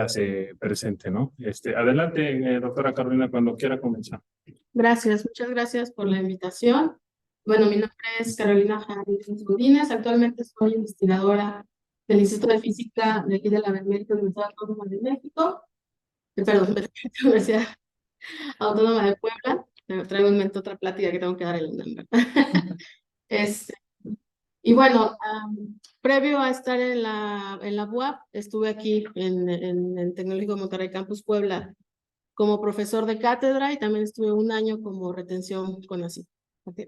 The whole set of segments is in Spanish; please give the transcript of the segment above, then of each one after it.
se presente, ¿no? Adelante, doctora Carolina, cuando quiera comenzar. Gracias, muchas gracias por la invitación. Bueno, mi nombre es Carolina Jardines Godínez. Actualmente soy investigadora del Instituto de Física de aquí de la Benemérita Universidad Autónoma de México, perdón, de la Universidad Autónoma de Puebla. Traigo en mente otra plática que tengo que dar el UNAM, ¿verdad? Este, y bueno, previo a estar en la UAP, estuve aquí en el Tecnológico de Monterrey Campus Puebla como profesor de cátedra y también estuve un año como retención con así,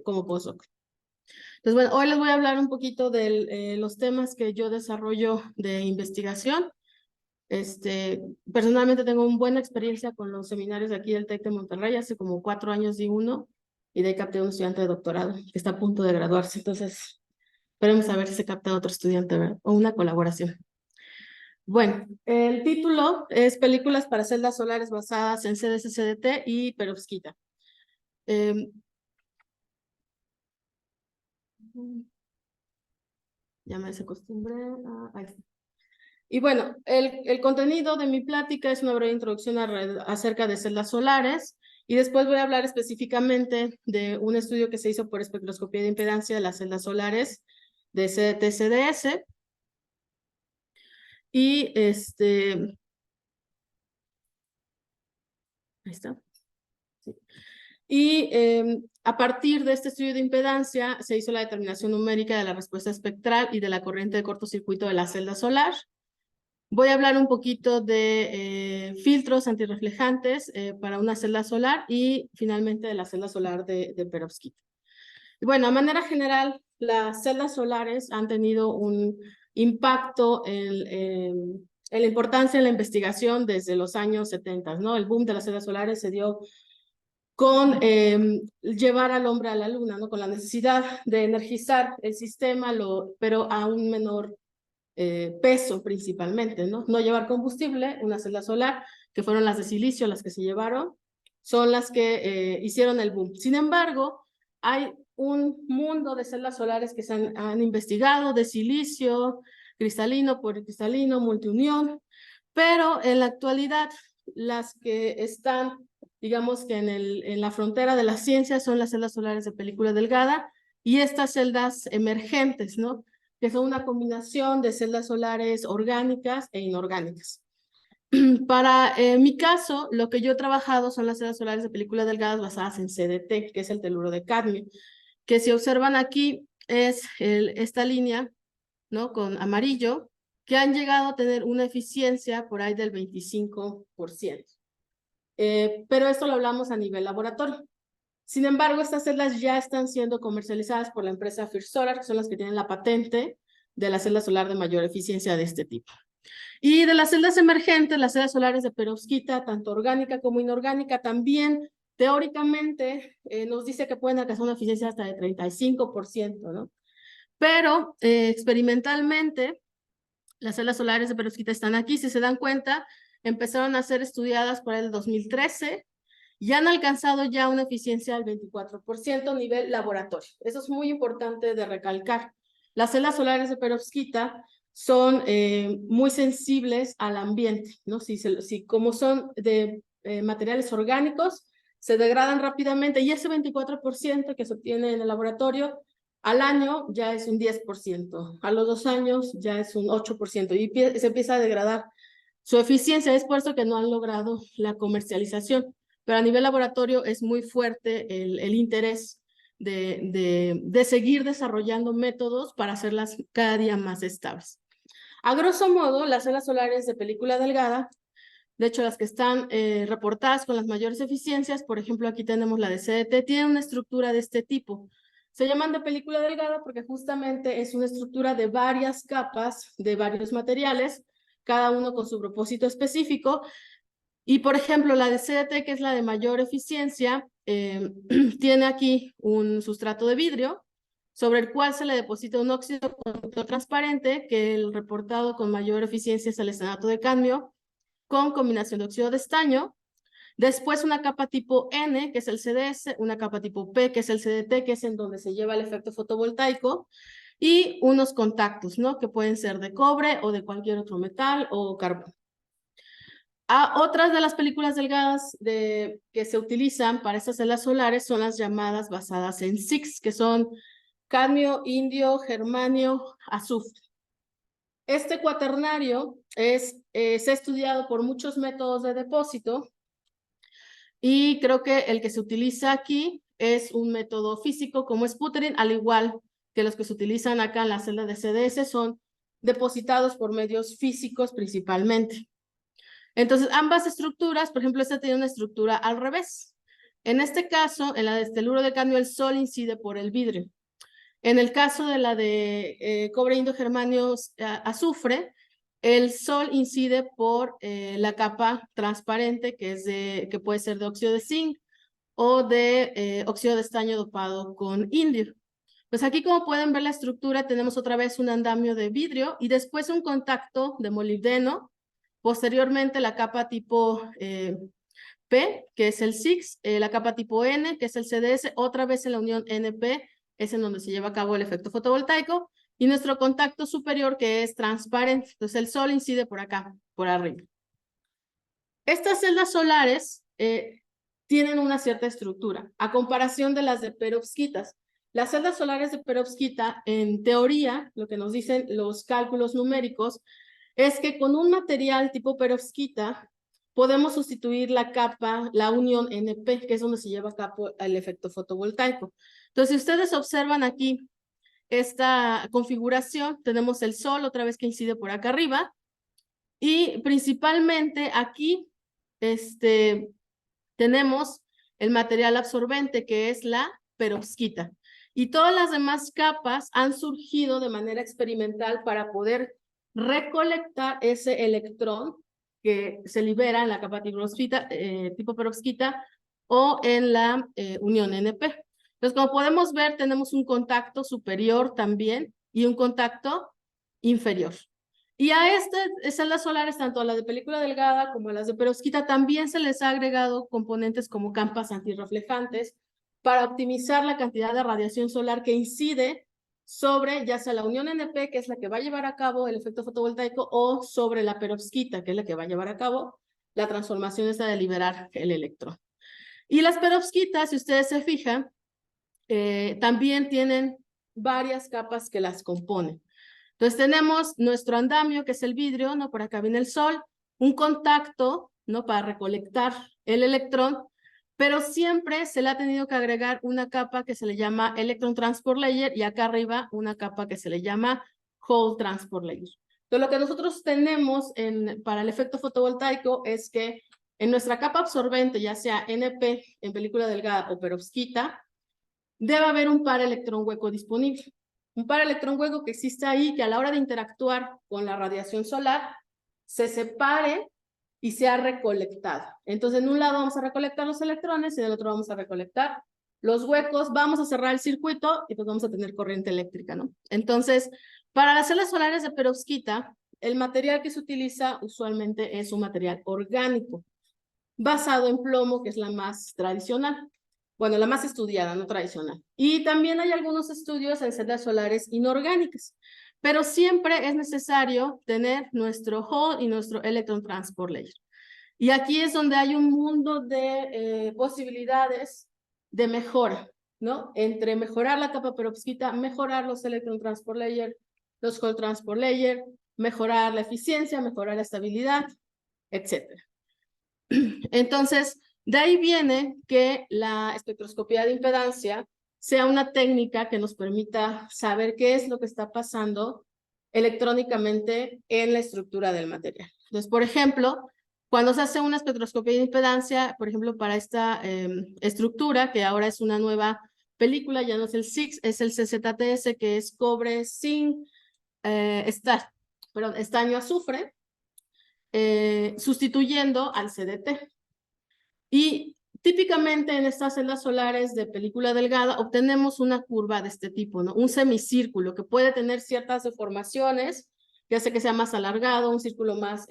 como postdoc. Entonces, bueno, hoy les voy a hablar un poquito de los temas que yo desarrollo de investigación. Personalmente tengo una buena experiencia con los seminarios de aquí del TEC de Monterrey, hace como 4 años di uno, y de ahí capté a un estudiante de doctorado que está a punto de graduarse. Entonces, esperemos a ver si se capta otro estudiante, ¿verdad? O una colaboración. Bueno, el título es Películas para celdas solares basadas en CDS-CDT y perovskita. Ya me desacostumbré. Ahí está. Y bueno, el contenido de mi plática es una breve introducción acerca de celdas solares y después voy a hablar específicamente de un estudio que se hizo por espectroscopía de impedancia de las celdas solares de CDT-CDS. Y ahí está. Sí. Y a partir de este estudio de impedancia se hizo la determinación numérica de la respuesta espectral y de la corriente de cortocircuito de la celda solar. Voy a hablar un poquito de filtros antirreflejantes para una celda solar y finalmente de la celda solar de perovskita. Y bueno, a manera general, las celdas solares han tenido un impacto en la importancia de la investigación desde los años 70, ¿no? El boom de las celdas solares se dio con llevar al hombre a la luna, ¿no? Con la necesidad de energizar el sistema, pero a un menor peso principalmente, ¿no? No llevar combustible, una celda solar, que fueron las de silicio las que se llevaron, son las que hicieron el boom. Sin embargo, hay un mundo de celdas solares que se han investigado, de silicio, cristalino, policristalino, multiunión, pero en la actualidad las que están, digamos que en la frontera de la ciencia son las celdas solares de película delgada y estas celdas emergentes, ¿no? Que son una combinación de celdas solares orgánicas e inorgánicas. Para mi caso, lo que yo he trabajado son las celdas solares de película delgadas basadas en CDT, que es el teluro de cadmio, que si observan aquí es esta línea, ¿no? Con amarillo, que han llegado a tener una eficiencia por ahí del 25%. Pero esto lo hablamos a nivel laboratorio. Sin embargo, estas celdas ya están siendo comercializadas por la empresa First Solar, que son las que tienen la patente de la celda solar de mayor eficiencia de este tipo. Y de las celdas emergentes, las celdas solares de perovskita, tanto orgánica como inorgánica, también teóricamente nos dice que pueden alcanzar una eficiencia hasta de 35%, ¿no? Pero experimentalmente, las celdas solares de perovskita están aquí. Si se dan cuenta, empezaron a ser estudiadas por el 2013 y han alcanzado ya una eficiencia del 24% a nivel laboratorio. Eso es muy importante de recalcar. Las celdas solares de perovskita son muy sensibles al ambiente, ¿no? Si como son de materiales orgánicos, se degradan rápidamente y ese 24% que se obtiene en el laboratorio al año ya es un 10%, a los 2 años ya es un 8% y se empieza a degradar su eficiencia. Es por eso que no han logrado la comercialización, pero a nivel laboratorio es muy fuerte el interés de seguir desarrollando métodos para hacerlas cada día más estables. A grosso modo, las celdas solares de película delgada, de hecho las que están reportadas con las mayores eficiencias, por ejemplo aquí tenemos la de CDT, tienen una estructura de este tipo. Se llaman de película delgada porque justamente es una estructura de varias capas, de varios materiales, cada uno con su propósito específico. Y por ejemplo, la de CDT, que es la de mayor eficiencia, tiene aquí un sustrato de vidrio sobre el cual se le deposita un óxido conductor transparente, que el reportado con mayor eficiencia es el estanato de cadmio, con combinación de óxido de estaño. Después una capa tipo N, que es el CDS, una capa tipo P, que es el CDT, que es en donde se lleva el efecto fotovoltaico, y unos contactos, ¿no? Que pueden ser de cobre o de cualquier otro metal o carbón. Otras de las películas delgadas que se utilizan para estas celdas solares son las llamadas basadas en SiC, que son cadmio, indio, germanio, azufre. Este cuaternario se ha estudiado por muchos métodos de depósito y creo que el que se utiliza aquí es un método físico como sputtering, al igual que los que se utilizan acá en la celda de CDS son depositados por medios físicos principalmente. Entonces, ambas estructuras, por ejemplo, esta tiene una estructura al revés. En este caso, en la de teluro de cadmio, el sol incide por el vidrio. En el caso de la de cobre, indio, germanio, azufre, el sol incide por la capa transparente que puede ser de óxido de zinc o de óxido de estaño dopado con indio. Pues aquí, como pueden ver la estructura, tenemos otra vez un andamio de vidrio y después un contacto de molibdeno. Posteriormente la capa tipo P, que es el SiC, la capa tipo N, que es el CDS, otra vez en la unión NP, es en donde se lleva a cabo el efecto fotovoltaico, y nuestro contacto superior, que es transparente. Entonces el sol incide por acá, por arriba. Estas celdas solares tienen una cierta estructura, a comparación de las de perovskitas. Las celdas solares de perovskita, en teoría, lo que nos dicen los cálculos numéricos, es que con un material tipo perovskita podemos sustituir la capa, la unión NP, que es donde se lleva a cabo el efecto fotovoltaico. Entonces, si ustedes observan aquí esta configuración, tenemos el sol otra vez que incide por acá arriba, y principalmente aquí tenemos el material absorbente, que es la perovskita. Y todas las demás capas han surgido de manera experimental para poder recolectar ese electrón que se libera en la capa tipo perovskita o en la unión NP. Entonces, como podemos ver, tenemos un contacto superior también y un contacto inferior. Y a estas celdas solares, tanto a las de película delgada como a las de perovskita, también se les ha agregado componentes como capas antirreflejantes para optimizar la cantidad de radiación solar que incide sobre ya sea la unión NP, que es la que va a llevar a cabo el efecto fotovoltaico, o sobre la perovskita, que es la que va a llevar a cabo la transformación esa de liberar el electrón. Y las perovskitas, si ustedes se fijan, también tienen varias capas que las componen. Entonces tenemos nuestro andamio, que es el vidrio, ¿no? Por acá viene el sol, un contacto, ¿no? Para recolectar el electrón, pero siempre se le ha tenido que agregar una capa que se le llama Electron Transport Layer y acá arriba una capa que se le llama Hole Transport Layer. Entonces lo que nosotros tenemos para el efecto fotovoltaico es que en nuestra capa absorbente, ya sea NP en película delgada o perovskita, debe haber un par electrón hueco disponible. Un par electrón hueco que existe ahí, que a la hora de interactuar con la radiación solar, se separe y sea recolectado. Entonces, en un lado vamos a recolectar los electrones y en el otro vamos a recolectar los huecos, vamos a cerrar el circuito y pues vamos a tener corriente eléctrica, ¿no? Entonces, para las celdas solares de perovskita, el material que se utiliza usualmente es un material orgánico, basado en plomo, que es la más tradicional. Bueno, la más estudiada, no tradicional. Y también hay algunos estudios en celdas solares inorgánicas, pero siempre es necesario tener nuestro Hall y nuestro Electron Transport Layer. Y aquí es donde hay un mundo de posibilidades de mejora, ¿no? Entre mejorar la capa perovskita, mejorar los Electron Transport Layer, los Hall Transport Layer, mejorar la eficiencia, mejorar la estabilidad, etcétera. Entonces, de ahí viene que la espectroscopía de impedancia sea una técnica que nos permita saber qué es lo que está pasando electrónicamente en la estructura del material. Entonces, por ejemplo, cuando se hace una espectroscopía de impedancia, por ejemplo, para esta estructura, que ahora es una nueva película, ya no es el SiC, es el CZTS, que es cobre, zinc, estaño, azufre, sustituyendo al CDT. Y típicamente en estas celdas solares de película delgada obtenemos una curva de este tipo, ¿no? Un semicírculo que puede tener ciertas deformaciones, que hace que sea más alargado, un círculo más,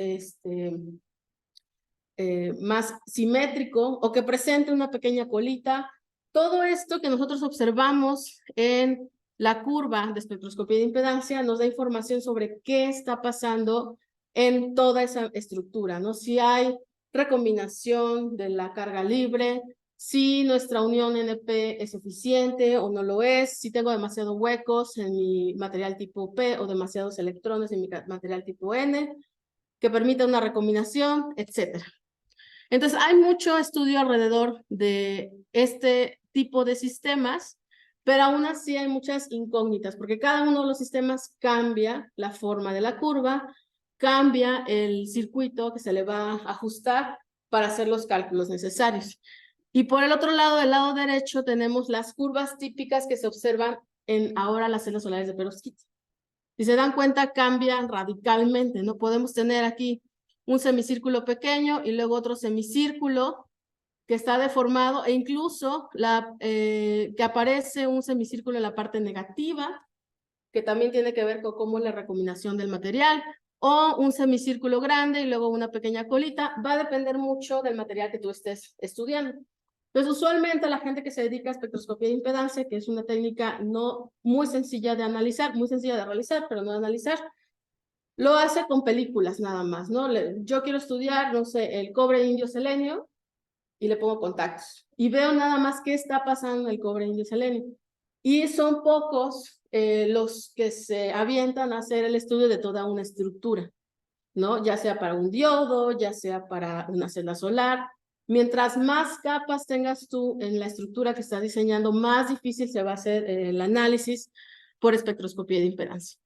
más simétrico o que presente una pequeña colita. Todo esto que nosotros observamos en la curva de espectroscopía de impedancia nos da información sobre qué está pasando en toda esa estructura, ¿no? Si hay recombinación de la carga libre, si nuestra unión NP es eficiente o no lo es, si tengo demasiados huecos en mi material tipo P o demasiados electrones en mi material tipo N, que permita una recombinación, etc. Entonces, hay mucho estudio alrededor de este tipo de sistemas, pero aún así hay muchas incógnitas, porque cada uno de los sistemas cambia la forma de la curva, cambia el circuito que se le va a ajustar para hacer los cálculos necesarios. Y por el otro lado, del lado derecho, tenemos las curvas típicas que se observan en ahora las celdas solares de perovskita. Si se dan cuenta, cambian radicalmente. No podemos tener aquí un semicírculo pequeño y luego otro semicírculo que está deformado, e incluso que aparece un semicírculo en la parte negativa, que también tiene que ver con cómo es la recombinación del material, o un semicírculo grande y luego una pequeña colita. Va a depender mucho del material que tú estés estudiando. Entonces, usualmente la gente que se dedica a espectroscopía de impedancia, que es una técnica no muy sencilla de analizar, muy sencilla de realizar, pero no de analizar, lo hace con películas nada más, ¿no? Yo quiero estudiar, no sé, el cobre indio selenio y le pongo contactos. Y veo nada más qué está pasando en el cobre indio selenio. Y son pocos los que se avientan a hacer el estudio de toda una estructura, ¿no? Ya sea para un diodo, ya sea para una celda solar. Mientras más capas tengas tú en la estructura que estás diseñando, más difícil se va a hacer el análisis por espectroscopía de impedancia.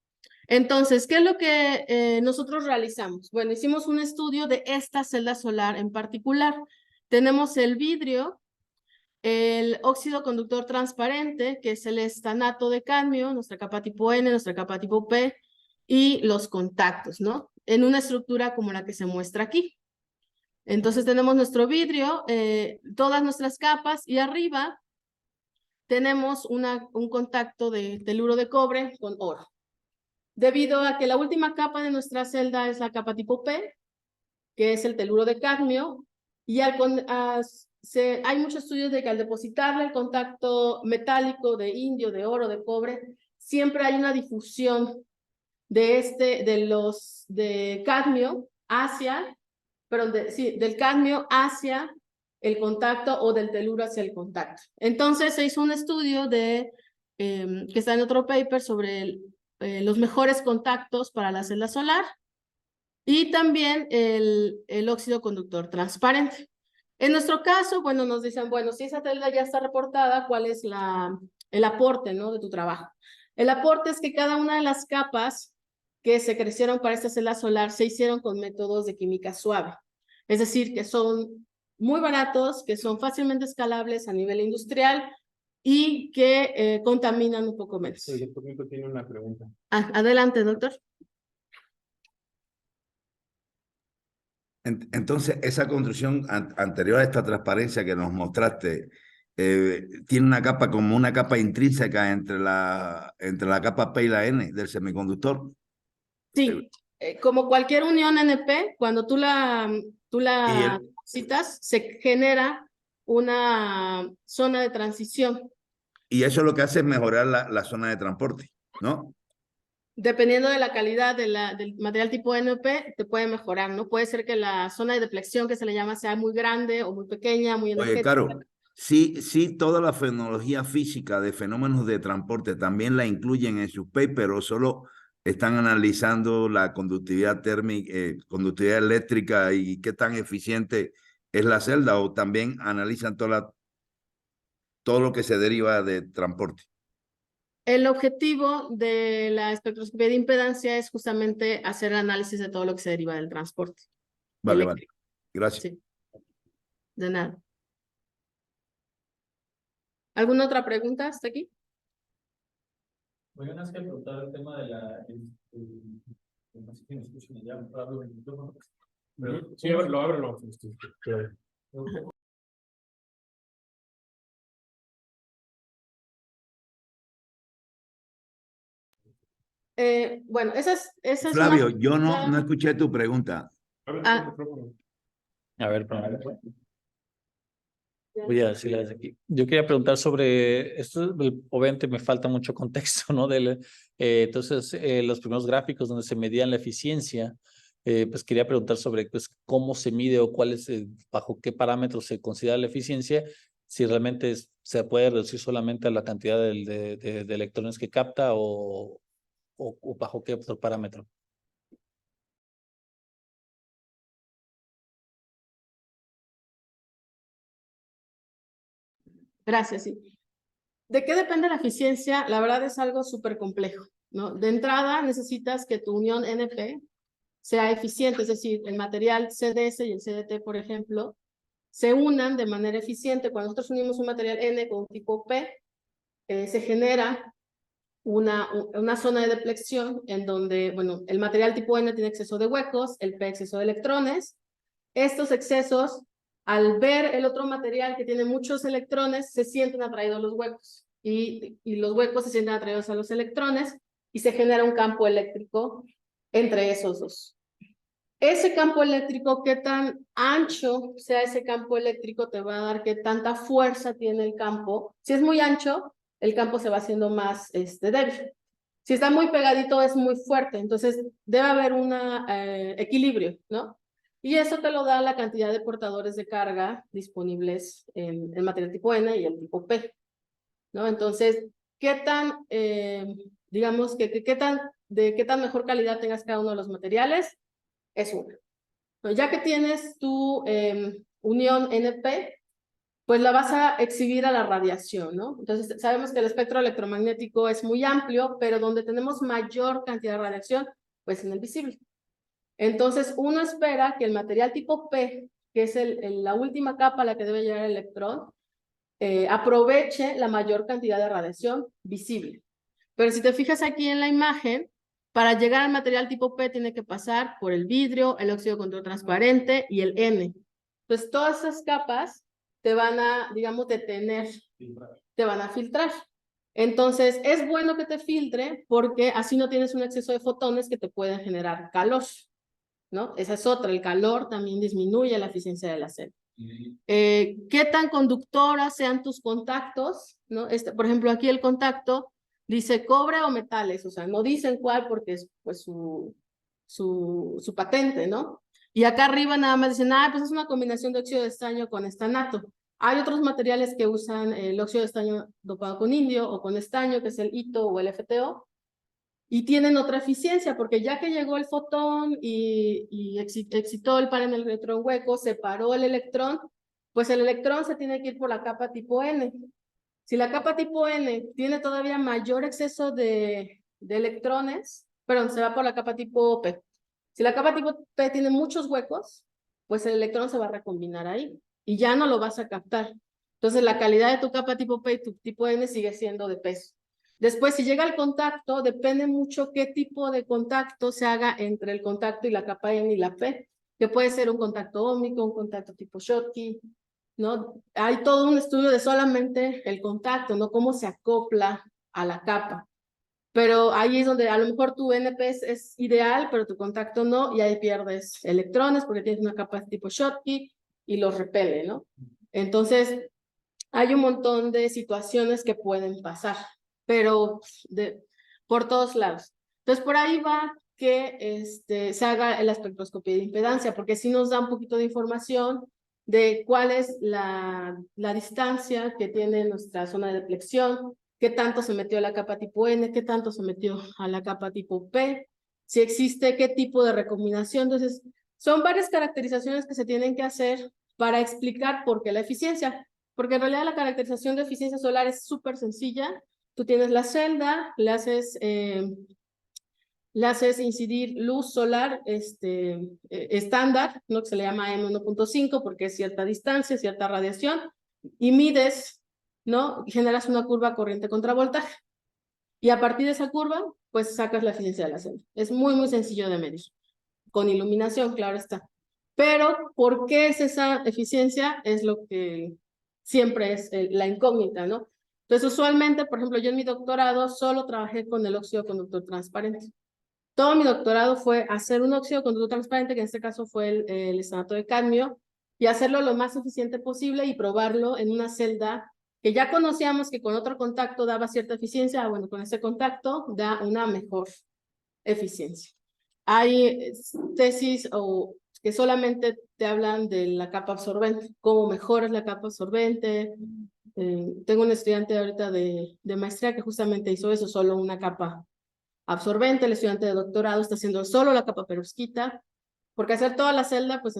Entonces, ¿qué es lo que nosotros realizamos? Bueno, hicimos un estudio de esta celda solar en particular. Tenemos el vidrio, el óxido conductor transparente, que es el estanato de cadmio, nuestra capa tipo N, nuestra capa tipo P, y los contactos, ¿no? En una estructura como la que se muestra aquí. Entonces tenemos nuestro vidrio, todas nuestras capas, y arriba tenemos un contacto de teluro de cobre con oro. Debido a que la última capa de nuestra celda es la capa tipo P, que es el teluro de cadmio, y hay muchos estudios de que al depositarle el contacto metálico de indio, de oro, de cobre, siempre hay una difusión de cadmio hacia, del cadmio hacia el contacto o del teluro hacia el contacto. Entonces se hizo un estudio que está en otro paper sobre los mejores contactos para la celda solar y también el óxido conductor transparente. En nuestro caso, bueno, nos dicen, bueno, si esa celda ya está reportada, ¿cuál es el aporte, ¿no?, de tu trabajo? El aporte es que cada una de las capas que se crecieron para esta celda solar se hicieron con métodos de química suave. Es decir, que son muy baratos, que son fácilmente escalables a nivel industrial y que contaminan un poco menos. El doctor tiene una pregunta. Adelante, doctor. Entonces, esa construcción anterior a esta transparencia que nos mostraste, tiene una capa como una capa intrínseca entre la capa P y la N del semiconductor. Sí, como cualquier unión NP, cuando tú la citas, se genera una zona de transición. Y eso lo que hace es mejorar la zona de transporte, ¿no? Dependiendo de la calidad del material tipo NP, te puede mejorar, ¿no? Puede ser que la zona de deflexión, que se le llama, sea muy grande o muy pequeña, muy energética. Oye, claro, sí, toda la fenomenología física de fenómenos de transporte también la incluyen en sus papers, o solo están analizando la conductividad térmica, conductividad eléctrica y qué tan eficiente es la celda, o también analizan todo lo que se deriva de transporte. El objetivo de la espectroscopía de impedancia es justamente hacer el análisis de todo lo que se deriva del transporte eléctrico. Vale. Gracias. Sí. De nada. ¿Alguna otra pregunta hasta aquí? Oigan, es que preguntar el tema de no sé quién escucha ya, hablo en el micrófono. Sí, ábrelo. Bueno, esa es Flavio, yo no escuché tu pregunta. A ver, voy a decirle desde aquí. Yo quería preguntar sobre esto, obviamente me falta mucho contexto, ¿no? Entonces, los primeros gráficos donde se medían la eficiencia, Pues quería preguntar sobre pues, cómo se mide o cuál es, bajo qué parámetros se considera la eficiencia, si realmente se puede reducir solamente a la cantidad de electrones que capta o bajo qué otro parámetro. Gracias, sí. ¿De qué depende la eficiencia? La verdad es algo súper complejo, ¿no? De entrada necesitas que tu unión NP sea eficiente, es decir, el material CDS y el CDT, por ejemplo, se unan de manera eficiente. Cuando nosotros unimos un material N con un tipo P, se genera una zona de deplexión en donde, bueno, el material tipo N tiene exceso de huecos, el P exceso de electrones. Estos excesos, al ver el otro material que tiene muchos electrones, se sienten atraídos a los huecos y los huecos se sienten atraídos a los electrones y se genera un campo eléctrico entre esos dos. Ese campo eléctrico, qué tan ancho sea ese campo eléctrico, te va a dar qué tanta fuerza tiene el campo. Si es muy ancho, el campo se va haciendo más débil. Si está muy pegadito, es muy fuerte. Entonces, debe haber un equilibrio, ¿no? Y eso te lo da la cantidad de portadores de carga disponibles en el material tipo N y el tipo P, ¿no? Entonces, qué tan, digamos, de qué tan mejor calidad tengas cada uno de los materiales, es una. Pero ya que tienes tu unión NP, pues la vas a exhibir a la radiación, ¿no? Entonces, sabemos que el espectro electromagnético es muy amplio, pero donde tenemos mayor cantidad de radiación, pues en el visible. Entonces, uno espera que el material tipo P, que es la última capa a la que debe llegar el electrón, aproveche la mayor cantidad de radiación visible. Pero si te fijas aquí en la imagen, para llegar al material tipo P tiene que pasar por el vidrio, el óxido control transparente y el N. Entonces, todas esas capas te van a, digamos, detener, te van a filtrar. Entonces, es bueno que te filtre porque así no tienes un exceso de fotones que te pueden generar calor, ¿no? Esa es otra, el calor también disminuye la eficiencia de la celda. ¿Qué tan conductoras sean tus contactos? ¿No? Por ejemplo, aquí el contacto dice cobre o metales, o sea, no dicen cuál porque es pues su patente, ¿no? Y acá arriba nada más dicen, pues es una combinación de óxido de estaño con estanato. Hay otros materiales que usan el óxido de estaño dopado con indio o con estaño, que es el ITO o el FTO, y tienen otra eficiencia, porque ya que llegó el fotón y excitó el par en el electrón hueco, separó el electrón, pues el electrón se tiene que ir por la capa tipo N. Si la capa tipo N tiene todavía mayor exceso de electrones, perdón, se va por la capa tipo P. Si la capa tipo P tiene muchos huecos, pues el electrón se va a recombinar ahí y ya no lo vas a captar. Entonces la calidad de tu capa tipo P y tu tipo N sigue siendo de peso. Después, si llega al contacto, depende mucho qué tipo de contacto se haga entre el contacto y la capa N y la P, que puede ser un contacto óhmico, un contacto tipo Schottky, ¿no? Hay todo un estudio de solamente el contacto, ¿no? Cómo se acopla a la capa. Pero ahí es donde a lo mejor tu NP es ideal, pero tu contacto no, y ahí pierdes electrones porque tienes una capa tipo Schottky y los repele, ¿no? Entonces, hay un montón de situaciones que pueden pasar, pero por todos lados. Entonces, por ahí va que se haga la espectroscopía de impedancia, porque sí nos da un poquito de información de cuál es la distancia que tiene nuestra zona de deplexión, qué tanto se metió a la capa tipo N, qué tanto se metió a la capa tipo P, si existe qué tipo de recombinación. Entonces, son varias caracterizaciones que se tienen que hacer para explicar por qué la eficiencia. Porque en realidad la caracterización de eficiencia solar es súper sencilla. Tú tienes la celda, le haces incidir luz solar estándar, ¿no? Que se le llama M1.5 porque es cierta distancia, cierta radiación, y mides, ¿no? Y generas una curva corriente contra voltaje. Y a partir de esa curva, pues sacas la eficiencia de la celda. Es muy, muy sencillo de medir. Con iluminación, claro está. Pero, ¿por qué es esa eficiencia? Es lo que siempre es la incógnita, ¿no? Entonces, usualmente, por ejemplo, yo en mi doctorado solo trabajé con el óxido conductor transparente. Todo mi doctorado fue hacer un óxido conductor transparente, que en este caso fue el estanato de cadmio, y hacerlo lo más eficiente posible y probarlo en una celda que ya conocíamos que con otro contacto daba cierta eficiencia. Bueno, con ese contacto da una mejor eficiencia. Hay tesis o que solamente te hablan de la capa absorbente, cómo mejoras la capa absorbente. Tengo un estudiante ahorita de maestría que justamente hizo eso, solo una capa absorbente. El estudiante de doctorado está haciendo solo la capa perovskita, porque hacer toda la celda pues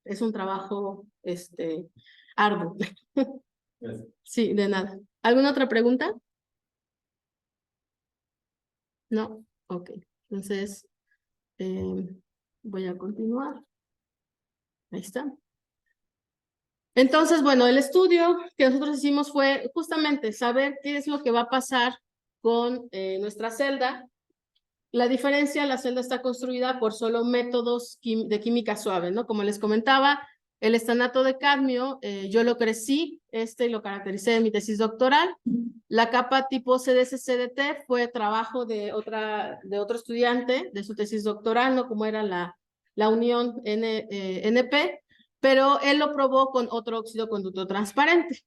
es un trabajo arduo. Gracias. Sí, de nada. ¿Alguna otra pregunta? No, ok. Entonces, voy a continuar. Ahí está. Entonces, bueno, el estudio que nosotros hicimos fue justamente saber qué es lo que va a pasar con nuestra celda. La diferencia, la celda está construida por solo métodos de química suave, ¿no? Como les comentaba, el estanato de cadmio, yo lo crecí, y lo caractericé en mi tesis doctoral. La capa tipo CDS-CDT fue trabajo de otro estudiante de su tesis doctoral, ¿no? Como era la unión NP, pero él lo probó con otro óxido conducto transparente.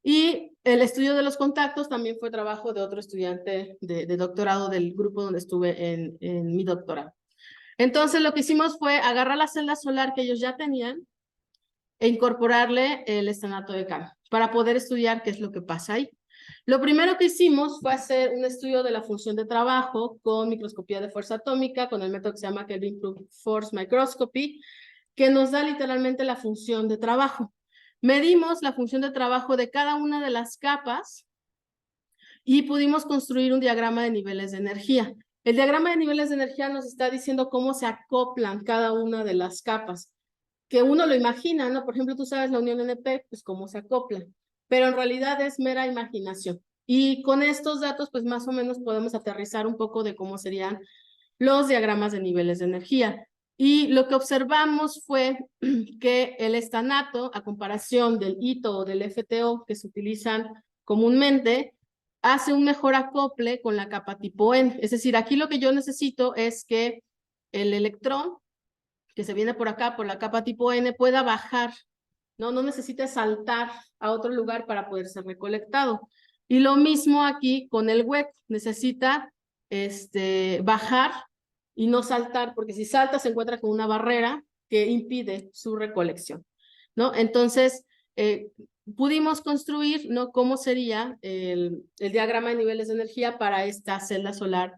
Y el estudio de los contactos también fue trabajo de otro estudiante de doctorado del grupo donde estuve en mi doctorado. Entonces lo que hicimos fue agarrar la celda solar que ellos ya tenían e incorporarle el estanato de cadmio para poder estudiar qué es lo que pasa ahí. Lo primero que hicimos fue hacer un estudio de la función de trabajo con microscopía de fuerza atómica, con el método que se llama Kelvin Force Microscopy, que nos da literalmente la función de trabajo. Medimos la función de trabajo de cada una de las capas y pudimos construir un diagrama de niveles de energía. El diagrama de niveles de energía nos está diciendo cómo se acoplan cada una de las capas, que uno lo imagina, ¿no? Por ejemplo, tú sabes la unión NP, pues cómo se acoplan, pero en realidad es mera imaginación. Y con estos datos, pues más o menos podemos aterrizar un poco de cómo serían los diagramas de niveles de energía. Y lo que observamos fue que el estanato, a comparación del ITO o del FTO que se utilizan comúnmente, hace un mejor acople con la capa tipo N. Es decir, aquí lo que yo necesito es que el electrón que se viene por acá, por la capa tipo N, pueda bajar, ¿no? No necesita saltar a otro lugar para poder ser recolectado. Y lo mismo aquí con el WEC, necesita bajar y no saltar, porque si salta se encuentra con una barrera que impide su recolección, ¿no? Entonces, pudimos construir, ¿no? Cómo sería el diagrama de niveles de energía para esta celda solar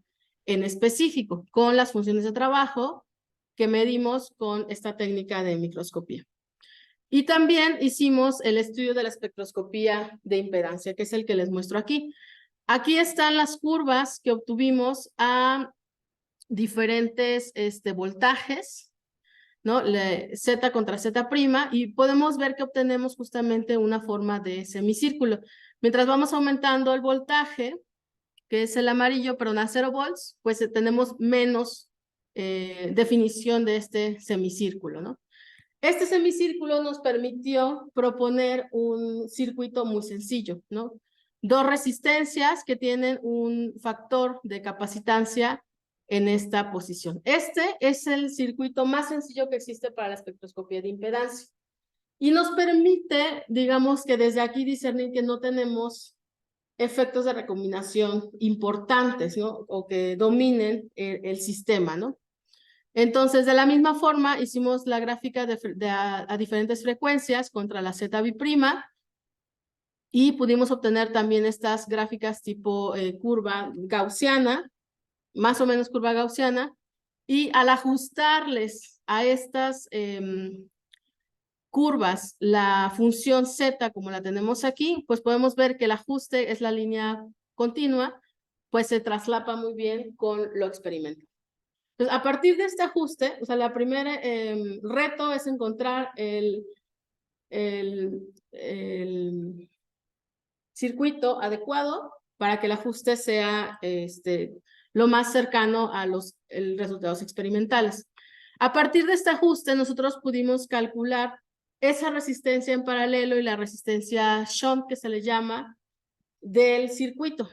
en específico, con las funciones de trabajo que medimos con esta técnica de microscopía. Y también hicimos el estudio de la espectroscopía de impedancia, que es el que les muestro aquí. Aquí están las curvas que obtuvimos a diferentes voltajes, ¿no? Z contra Z', y podemos ver que obtenemos justamente una forma de semicírculo. Mientras vamos aumentando el voltaje, que es el amarillo, pero a 0 volts, pues tenemos menos definición de este semicírculo, ¿no? Este semicírculo nos permitió proponer un circuito muy sencillo, ¿no? Dos resistencias que tienen un factor de capacitancia en esta posición. Este es el circuito más sencillo que existe para la espectroscopía de impedancia. Y nos permite, digamos que desde aquí discernir que no tenemos efectos de recombinación importantes, ¿no? O que dominen el sistema, ¿no? Entonces, de la misma forma, hicimos la gráfica a diferentes frecuencias contra la ZB' y pudimos obtener también estas gráficas tipo curva gaussiana, más o menos curva gaussiana, y al ajustarles a estas curvas la función Z como la tenemos aquí, pues podemos ver que el ajuste es la línea continua, pues se traslapa muy bien con lo experimental. Entonces, a partir de este ajuste, o sea, la primera reto es encontrar el circuito adecuado para que el ajuste sea lo más cercano a los resultados experimentales. A partir de este ajuste, nosotros pudimos calcular esa resistencia en paralelo y la resistencia shunt, que se le llama, del circuito.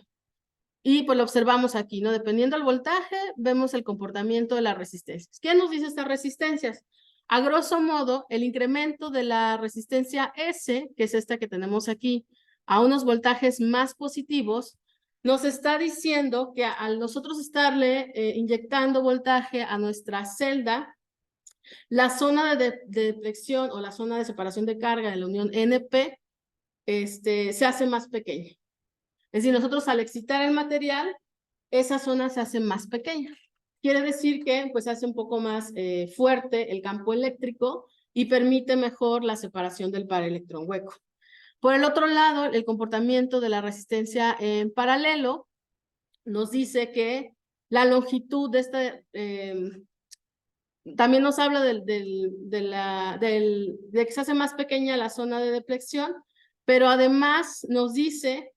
Y pues lo observamos aquí, ¿no? Dependiendo del voltaje, vemos el comportamiento de las resistencias. ¿Qué nos dice estas resistencias? A grosso modo, el incremento de la resistencia S, que es esta que tenemos aquí, a unos voltajes más positivos, nos está diciendo que al nosotros estarle inyectando voltaje a nuestra celda, la zona de deflexión o la zona de separación de carga de la unión NP se hace más pequeña. Es decir, nosotros al excitar el material, esa zona se hace más pequeña. Quiere decir que pues, se hace un poco más fuerte el campo eléctrico y permite mejor la separación del paraelectrón hueco. Por el otro lado, el comportamiento de la resistencia en paralelo nos dice que la longitud de esta... también nos habla de que se hace más pequeña la zona de deflexión, pero además nos dice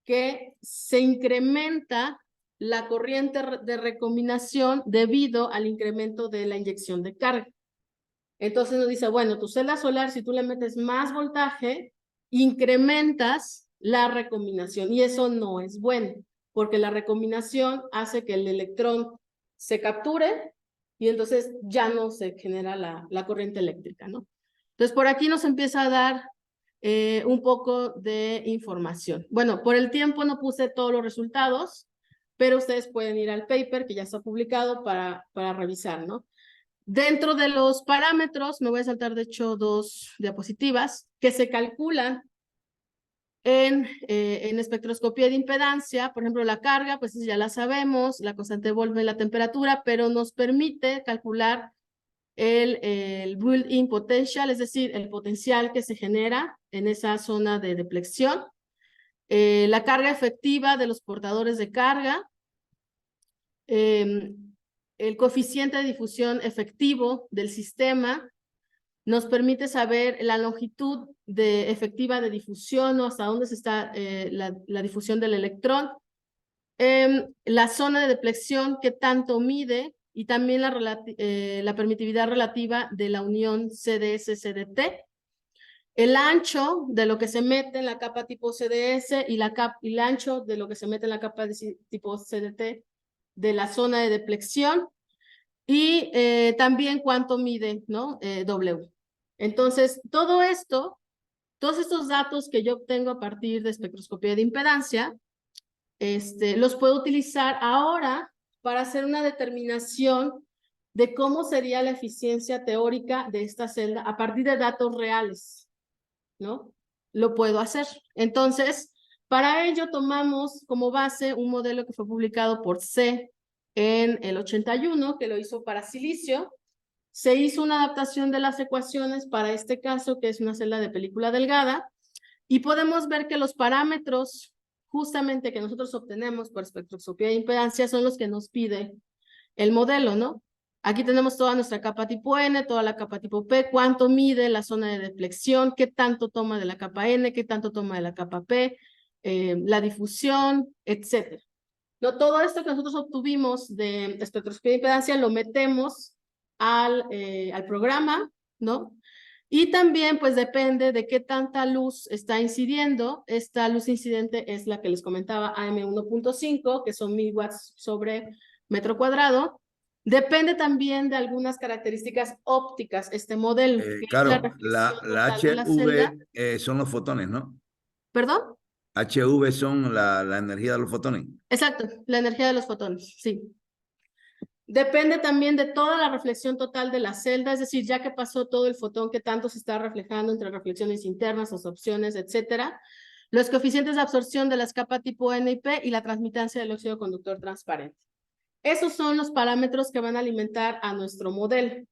que se incrementa la corriente de recombinación debido al incremento de la inyección de carga. Entonces nos dice, bueno, tu celda solar, si tú le metes más voltaje, incrementas la recombinación y eso no es bueno, porque la recombinación hace que el electrón se capture y entonces ya no se genera la corriente eléctrica, ¿no? Entonces por aquí nos empieza a dar un poco de información. Bueno, por el tiempo no puse todos los resultados, pero ustedes pueden ir al paper que ya está publicado para revisar, ¿no? Dentro de los parámetros, me voy a saltar de hecho 2 diapositivas, que se calculan en espectroscopía de impedancia. Por ejemplo, la carga, pues ya la sabemos, la constante de Wolfram y la temperatura, pero nos permite calcular el built-in potential, es decir, el potencial que se genera en esa zona de deflexión, la carga efectiva de los portadores de carga, el coeficiente de difusión efectivo del sistema, nos permite saber la longitud efectiva de difusión, ¿no? Hasta dónde se está la difusión del electrón, la zona de deflexión, qué tanto mide, y también la permitividad relativa de la unión CDS-CDT, el ancho de lo que se mete en la capa tipo CDS y el ancho de lo que se mete en la capa tipo CDT de la zona de deflexión, y también cuánto mide, ¿no? W. Entonces, todos estos datos que yo obtengo a partir de espectroscopía de impedancia, los puedo utilizar ahora para hacer una determinación de cómo sería la eficiencia teórica de esta celda a partir de datos reales, ¿no? Lo puedo hacer. Entonces, para ello tomamos como base un modelo que fue publicado por C en el 81, que lo hizo para silicio. Se hizo una adaptación de las ecuaciones para este caso, que es una celda de película delgada, y podemos ver que los parámetros justamente que nosotros obtenemos por espectroscopía de impedancia son los que nos pide el modelo, ¿no? Aquí tenemos toda nuestra capa tipo N, toda la capa tipo P, cuánto mide la zona de deflexión, qué tanto toma de la capa N, qué tanto toma de la capa P, la difusión, etcétera. No, todo esto que nosotros obtuvimos de espectroscopía de impedancia lo metemos al programa, ¿no? Y también pues depende de qué tanta luz está incidiendo. Esta luz incidente es la que les comentaba, AM1.5, que son 1000 watts sobre metro cuadrado. Depende también de algunas características ópticas este modelo. Claro, la HV son los fotones, ¿no? ¿Perdón? HV son la energía de los fotones. Exacto, la energía de los fotones, sí. Depende también de toda la reflexión total de la celda, es decir, ya que pasó todo el fotón que tanto se está reflejando entre reflexiones internas, absorciones, etcétera, los coeficientes de absorción de las capas tipo N y P y la transmitancia del óxido conductor transparente. Esos son los parámetros que van a alimentar a nuestro modelo.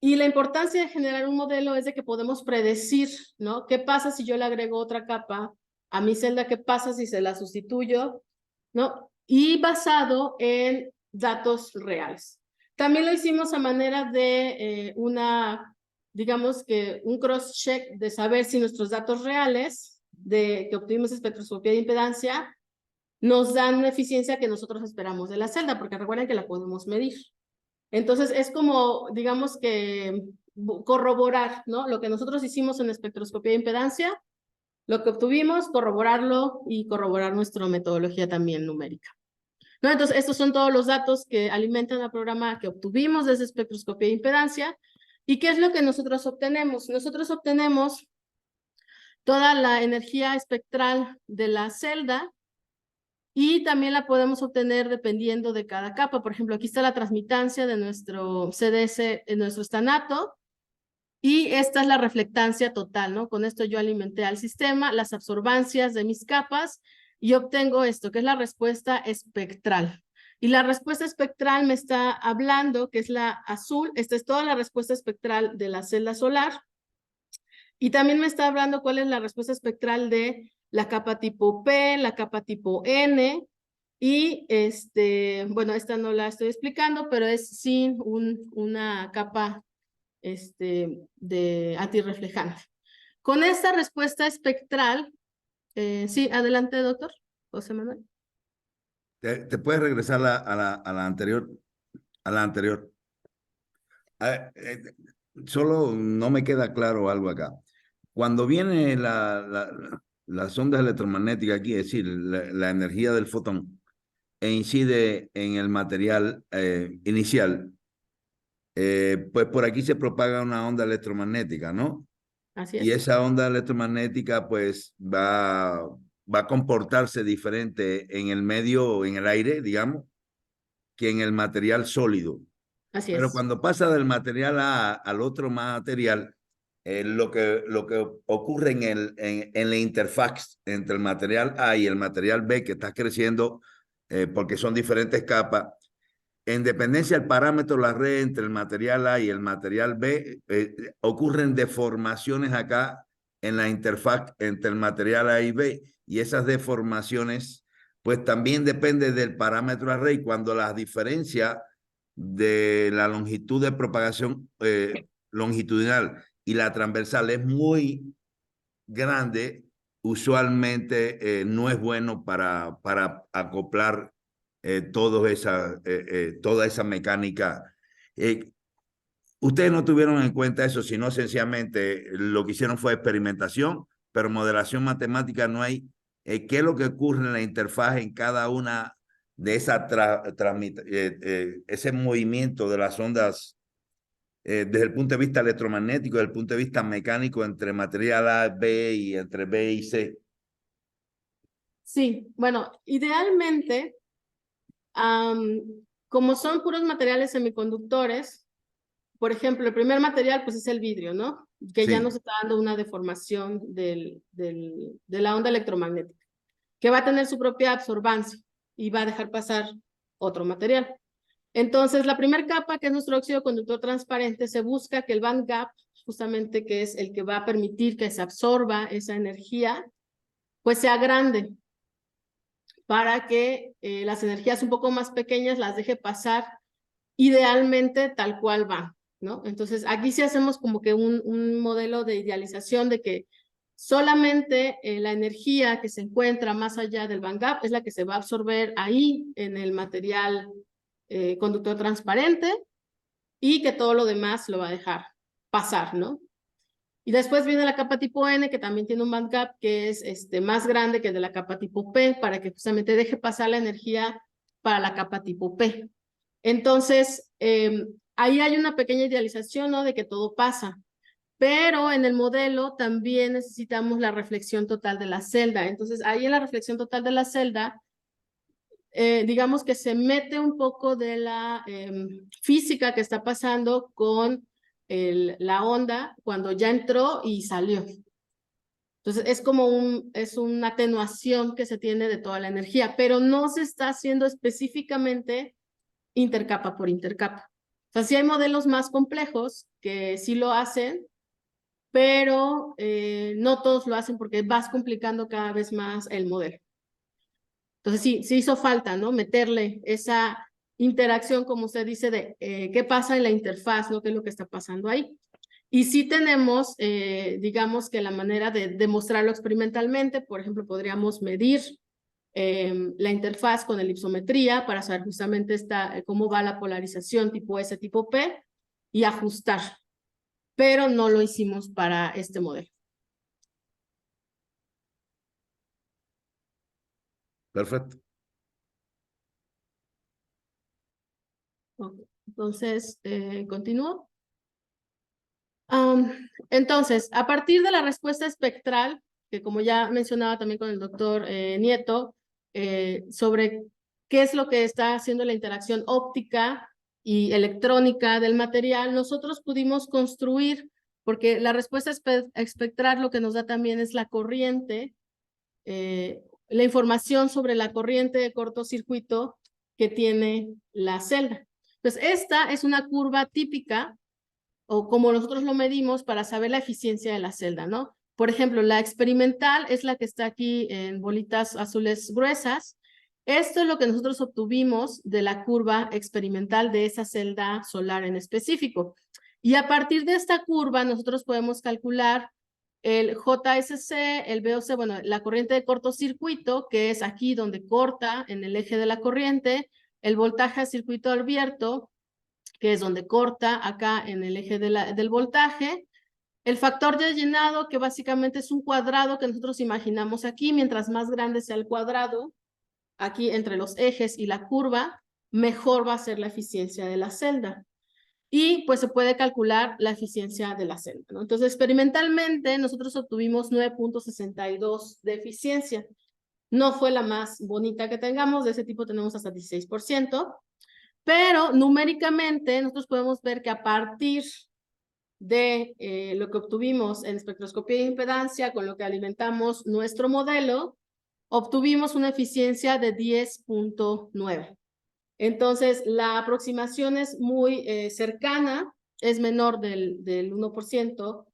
Y la importancia de generar un modelo es de que podemos predecir, ¿no? ¿Qué pasa si yo le agrego otra capa a mi celda? ¿Qué pasa si se la sustituyo? ¿No? Y basado en datos reales. También lo hicimos a manera de digamos que un cross-check de saber si nuestros datos reales que obtuvimos espectroscopía de impedancia nos dan una eficiencia que nosotros esperamos de la celda, porque recuerden que la podemos medir. Entonces es como, digamos que corroborar, ¿no? Lo que nosotros hicimos en espectroscopía de impedancia, lo que obtuvimos, corroborarlo y corroborar nuestra metodología también numérica. ¿No? Entonces, estos son todos los datos que alimentan al programa que obtuvimos desde espectroscopía de impedancia. ¿Y qué es lo que nosotros obtenemos? Nosotros obtenemos toda la energía espectral de la celda y también la podemos obtener dependiendo de cada capa. Por ejemplo, aquí está la transmitancia de nuestro CDS, en nuestro estanato, y esta es la reflectancia total, ¿no? Con esto yo alimenté al sistema, las absorbancias de mis capas, y obtengo esto, que es la respuesta espectral. Y la respuesta espectral me está hablando, que es la azul, esta es toda la respuesta espectral de la celda solar, y también me está hablando cuál es la respuesta espectral de la capa tipo P, la capa tipo N, y bueno, esta no la estoy explicando, pero es sin una capa de antirreflejante. Con esta respuesta espectral, sí, adelante, doctor José Manuel. ¿Te puedes regresar a la anterior? A la anterior. Solo no me queda claro algo acá. Cuando viene las ondas electromagnéticas aquí, es decir, la energía del fotón, e incide en el material inicial, pues por aquí se propaga una onda electromagnética, ¿no? Así Y es. esa onda electromagnética pues va a comportarse diferente en el medio, en el aire, digamos, que en el material sólido. Así Pero es. cuando pasa del material A al otro material, lo que ocurre en la interfaz entre el material A y el material B que está creciendo, porque son diferentes capas, en dependencia del parámetro de la red entre el material A y el material B, ocurren deformaciones acá en la interfaz entre el material A y B, y esas deformaciones pues también depende del parámetro array. Cuando la diferencia de la longitud de propagación longitudinal y la transversal es muy grande, usualmente no es bueno para acoplar toda esa mecánica. Ustedes no tuvieron en cuenta eso, sino sencillamente lo que hicieron fue experimentación, pero modelación matemática no hay. ¿Qué es lo que ocurre en la interfaz en cada una de esas ese movimiento de las ondas desde el punto de vista electromagnético, desde el punto de vista mecánico entre material A, B y entre B y C? Sí, bueno, idealmente, como son puros materiales semiconductores, por ejemplo, el primer material pues es el vidrio, ¿no? Que ya Sí. nos está dando una deformación de la onda electromagnética, que va a tener su propia absorbancia y va a dejar pasar otro material. Entonces, la primera capa, que es nuestro óxido conductor transparente, se busca que el band gap, justamente que es el que va a permitir que se absorba esa energía, pues sea grande, para que las energías un poco más pequeñas las deje pasar idealmente tal cual va, ¿no? Entonces, aquí sí hacemos como que un modelo de idealización de que solamente la energía que se encuentra más allá del band gap es la que se va a absorber ahí en el material conductor transparente, y que todo lo demás lo va a dejar pasar, ¿no? Y después viene la capa tipo N, que también tiene un band gap que es más grande que el de la capa tipo P, para que justamente deje pasar la energía para la capa tipo P. Entonces, ahí hay una pequeña idealización, ¿no? De que todo pasa. Pero en el modelo también necesitamos la reflexión total de la celda. Entonces, ahí en la reflexión total de la celda, digamos que se mete un poco de la física que está pasando con la onda cuando ya entró y salió. Entonces es como una atenuación que se tiene de toda la energía, pero no se está haciendo específicamente intercapa por intercapa. O sea, sí hay modelos más complejos que sí lo hacen, pero no todos lo hacen porque vas complicando cada vez más el modelo. Entonces sí hizo falta, ¿no? Meterle esa interacción, como usted dice, de qué pasa en la interfaz, ¿no? ¿Qué es lo que está pasando ahí? Y sí tenemos, digamos que la manera de demostrarlo experimentalmente. Por ejemplo, podríamos medir la interfaz con elipsometría para saber justamente cómo va la polarización tipo S, tipo P, y ajustar. Pero no lo hicimos para este modelo. Perfecto. Okay. Entonces, continúo. Entonces, a partir de la respuesta espectral, que como ya mencionaba también con el doctor Nieto, sobre qué es lo que está haciendo la interacción óptica y electrónica del material, nosotros pudimos construir, porque la respuesta espectral lo que nos da también es la corriente, la información sobre la corriente de cortocircuito que tiene la celda. Entonces, esta es una curva típica, o como nosotros lo medimos para saber la eficiencia de la celda, ¿no? Por ejemplo, la experimental es la que está aquí en bolitas azules gruesas. Esto es lo que nosotros obtuvimos de la curva experimental de esa celda solar en específico. Y a partir de esta curva nosotros podemos calcular el JSC, el VOC, bueno, la corriente de cortocircuito, que es aquí donde corta en el eje de la corriente, el voltaje a circuito abierto, que es donde corta acá en el eje del voltaje, el factor de llenado, que básicamente es un cuadrado que nosotros imaginamos aquí, mientras más grande sea el cuadrado, aquí entre los ejes y la curva, mejor va a ser la eficiencia de la celda. Y pues se puede calcular la eficiencia de la celda, ¿no? Entonces, experimentalmente, nosotros obtuvimos 9.62 de eficiencia. No fue la más bonita que tengamos, de ese tipo tenemos hasta 16%, pero numéricamente nosotros podemos ver que a partir de lo que obtuvimos en espectroscopía de impedancia, con lo que alimentamos nuestro modelo, obtuvimos una eficiencia de 10.9. Entonces, la aproximación es muy cercana, es menor del 1%,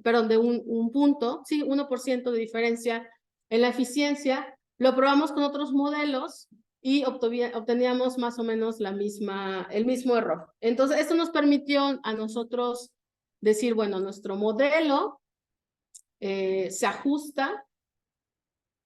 perdón, de un punto, sí, 1% de diferencia en la eficiencia. Lo probamos con otros modelos y obteníamos más o menos el mismo error. Entonces, esto nos permitió a nosotros decir, bueno, nuestro modelo se ajusta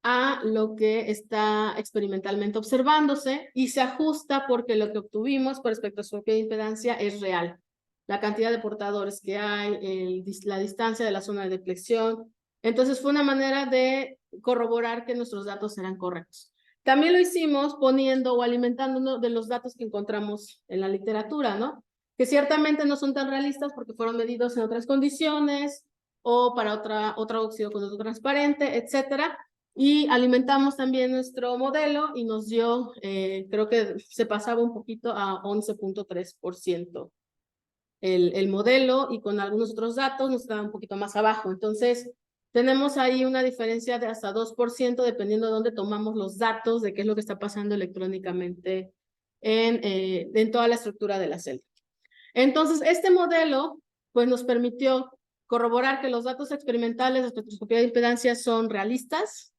a lo que está experimentalmente observándose y se ajusta porque lo que obtuvimos por espectroscopía de impedancia es real. La cantidad de portadores que hay, la distancia de la zona de deflexión. Entonces fue una manera de corroborar que nuestros datos eran correctos. También lo hicimos poniendo o alimentándonos de los datos que encontramos en la literatura, ¿no? Que ciertamente no son tan realistas porque fueron medidos en otras condiciones o para otro óxido con otro transparente, etcétera. Y alimentamos también nuestro modelo y nos dio, creo que se pasaba un poquito a 11.3% el modelo, y con algunos otros datos nos quedaba un poquito más abajo. Entonces, tenemos ahí una diferencia de hasta 2% dependiendo de dónde tomamos los datos de qué es lo que está pasando electrónicamente en toda la estructura de la celda. Entonces, este modelo pues nos permitió corroborar que los datos experimentales de espectroscopía de impedancia son realistas,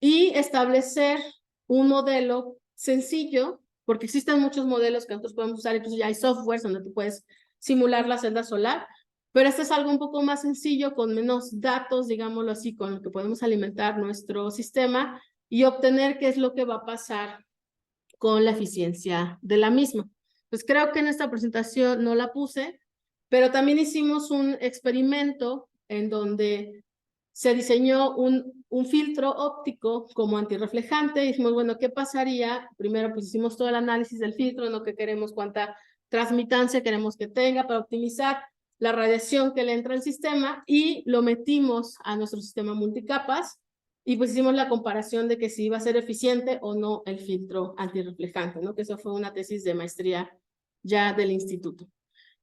y establecer un modelo sencillo, porque existen muchos modelos que nosotros podemos usar, incluso ya hay softwares donde tú puedes simular la celda solar, pero este es algo un poco más sencillo, con menos datos, digámoslo así, con el que podemos alimentar nuestro sistema y obtener qué es lo que va a pasar con la eficiencia de la misma. Pues creo que en esta presentación no la puse, pero también hicimos un experimento en donde se diseñó un filtro óptico como antirreflejante. Y dijimos, bueno, ¿qué pasaría? Primero, pues hicimos todo el análisis del filtro, ¿no? ¿Qué queremos? ¿Cuánta transmitancia queremos que tenga para optimizar la radiación que le entra al sistema? Y lo metimos a nuestro sistema multicapas y pues hicimos la comparación de que si iba a ser eficiente o no el filtro antirreflejante, ¿no? Que eso fue una tesis de maestría ya del instituto.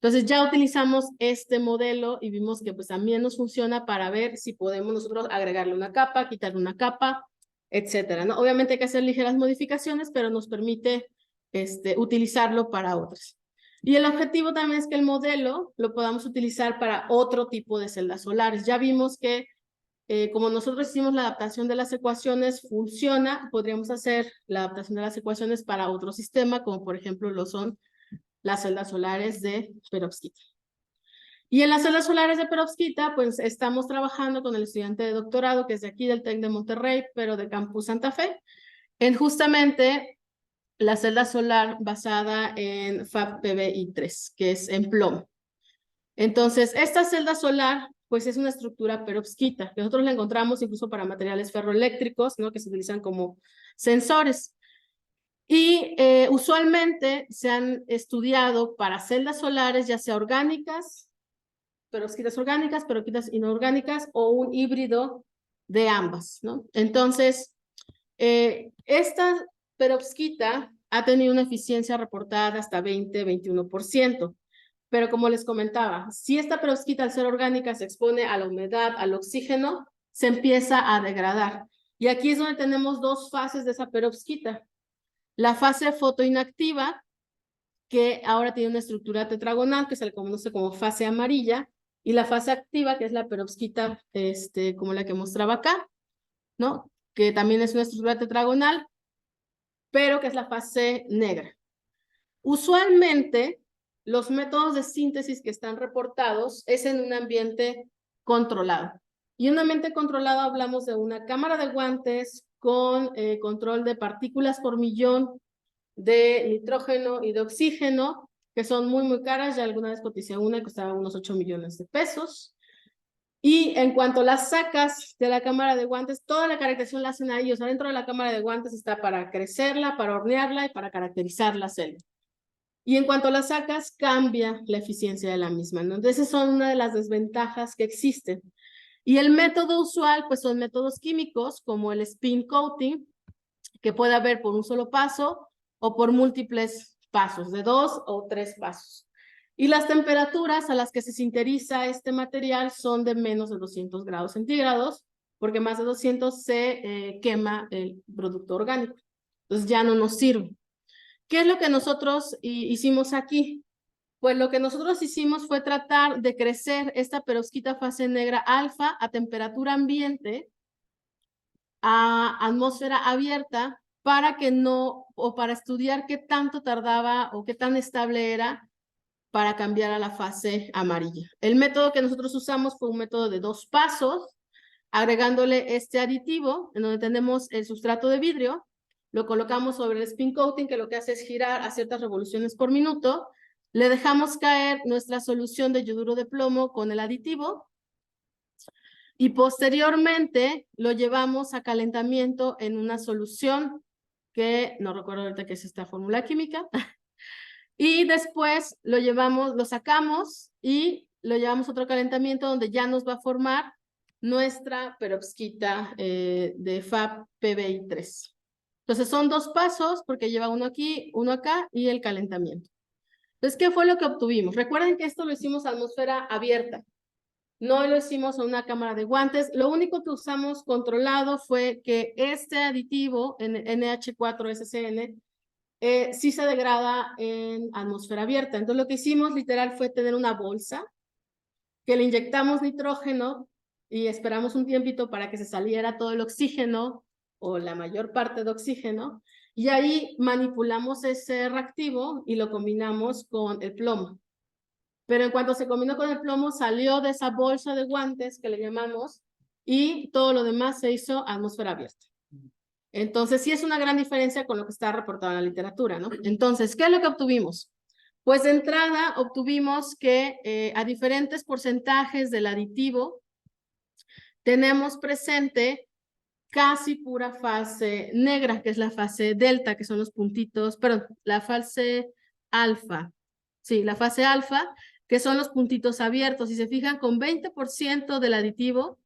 Entonces ya utilizamos este modelo y vimos que pues también nos funciona para ver si podemos nosotros agregarle una capa, quitarle una capa, etcétera, ¿no? Obviamente hay que hacer ligeras modificaciones, pero nos permite utilizarlo para otras. Y el objetivo también es que el modelo lo podamos utilizar para otro tipo de celdas solares. Ya vimos que como nosotros hicimos la adaptación de las ecuaciones, funciona. Podríamos hacer la adaptación de las ecuaciones para otro sistema, como por ejemplo lo son las celdas solares de perovskita. Y en las celdas solares de perovskita, pues estamos trabajando con el estudiante de doctorado, que es de aquí del TEC de Monterrey, pero de Campus Santa Fe, en justamente la celda solar basada en FAB-PBI3, que es en plomo. Entonces, esta celda solar, pues es una estructura perovskita, que nosotros la encontramos incluso para materiales ferroeléctricos, ¿no? Que se utilizan como sensores. Y usualmente se han estudiado para celdas solares, ya sea orgánicas, perovskitas orgánicas, perovskitas inorgánicas o un híbrido de ambas, ¿no? Entonces, Esta perovskita ha tenido una eficiencia reportada de hasta 20-21%. Pero como les comentaba, si esta perovskita al ser orgánica se expone a la humedad, al oxígeno, se empieza a degradar. Y aquí es donde tenemos dos fases de esa perovskita. La fase fotoinactiva, que ahora tiene una estructura tetragonal, que se le conoce como fase amarilla, y la fase activa, que es la perovskita, como la que mostraba acá, ¿no? Que también es una estructura tetragonal, pero que es la fase negra. Usualmente, los métodos de síntesis que están reportados es en un ambiente controlado. Y un ambiente controlado hablamos de una cámara de guantes con control de partículas por millón de nitrógeno y de oxígeno, que son muy caras. Ya alguna vez coticé una que costaba unos 8 millones de pesos. Y en cuanto las sacas de la cámara de guantes, toda la caracterización la hacen ahí. O sea, dentro de la cámara de guantes está para crecerla, para hornearla y para caracterizar la celda. Y en cuanto la sacas, cambia la eficiencia de la misma, ¿no? Entonces, son una de las desventajas que existen. Y el método usual, pues son métodos químicos, como el spin coating, que puede haber por un solo paso o por múltiples pasos, de 2 o 3 pasos. Y las temperaturas a las que se sintetiza este material son de menos de 200 grados centígrados, porque más de 200 se quema el producto orgánico. Entonces ya no nos sirve. ¿Qué es lo que nosotros hicimos aquí? Pues lo que nosotros hicimos fue tratar de crecer esta perovskita fase negra alfa a temperatura ambiente, a atmósfera abierta, para que no, o para estudiar qué tanto tardaba o qué tan estable era para cambiar a la fase amarilla. El método que nosotros usamos fue un método de 2 pasos, agregándole este aditivo, en donde tenemos el sustrato de vidrio, lo colocamos sobre el spin coating, que lo que hace es girar a ciertas revoluciones por minuto, le dejamos caer nuestra solución de yoduro de plomo con el aditivo, y posteriormente lo llevamos a calentamiento en una solución que no recuerdo ahorita qué es esta fórmula química, y después lo sacamos y lo llevamos a otro calentamiento donde ya nos va a formar nuestra perovskita de FAB PBI3. Entonces son 2 pasos porque lleva uno aquí, uno acá y el calentamiento. Entonces, ¿qué fue lo que obtuvimos? Recuerden que esto lo hicimos a atmósfera abierta. No lo hicimos en una cámara de guantes. Lo único que usamos controlado fue que este aditivo, NH4SCN, sí se degrada en atmósfera abierta. Entonces, lo que hicimos literal fue tener una bolsa que le inyectamos nitrógeno y esperamos un tiempito para que se saliera todo el oxígeno o la mayor parte de oxígeno, y ahí manipulamos ese reactivo y lo combinamos con el plomo. Pero en cuanto se combinó con el plomo, salió de esa bolsa de guantes que le llamamos, y todo lo demás se hizo atmósfera abierta. Entonces, sí es una gran diferencia con lo que está reportado en la literatura, ¿no? Entonces, ¿qué es lo que obtuvimos? Pues de entrada obtuvimos que a diferentes porcentajes del aditivo tenemos presente casi pura fase negra, que es la fase delta, que son los puntitos, perdón, la fase alfa. Sí, la fase alfa, que son los puntitos abiertos. Si se fijan, con 20% del aditivo,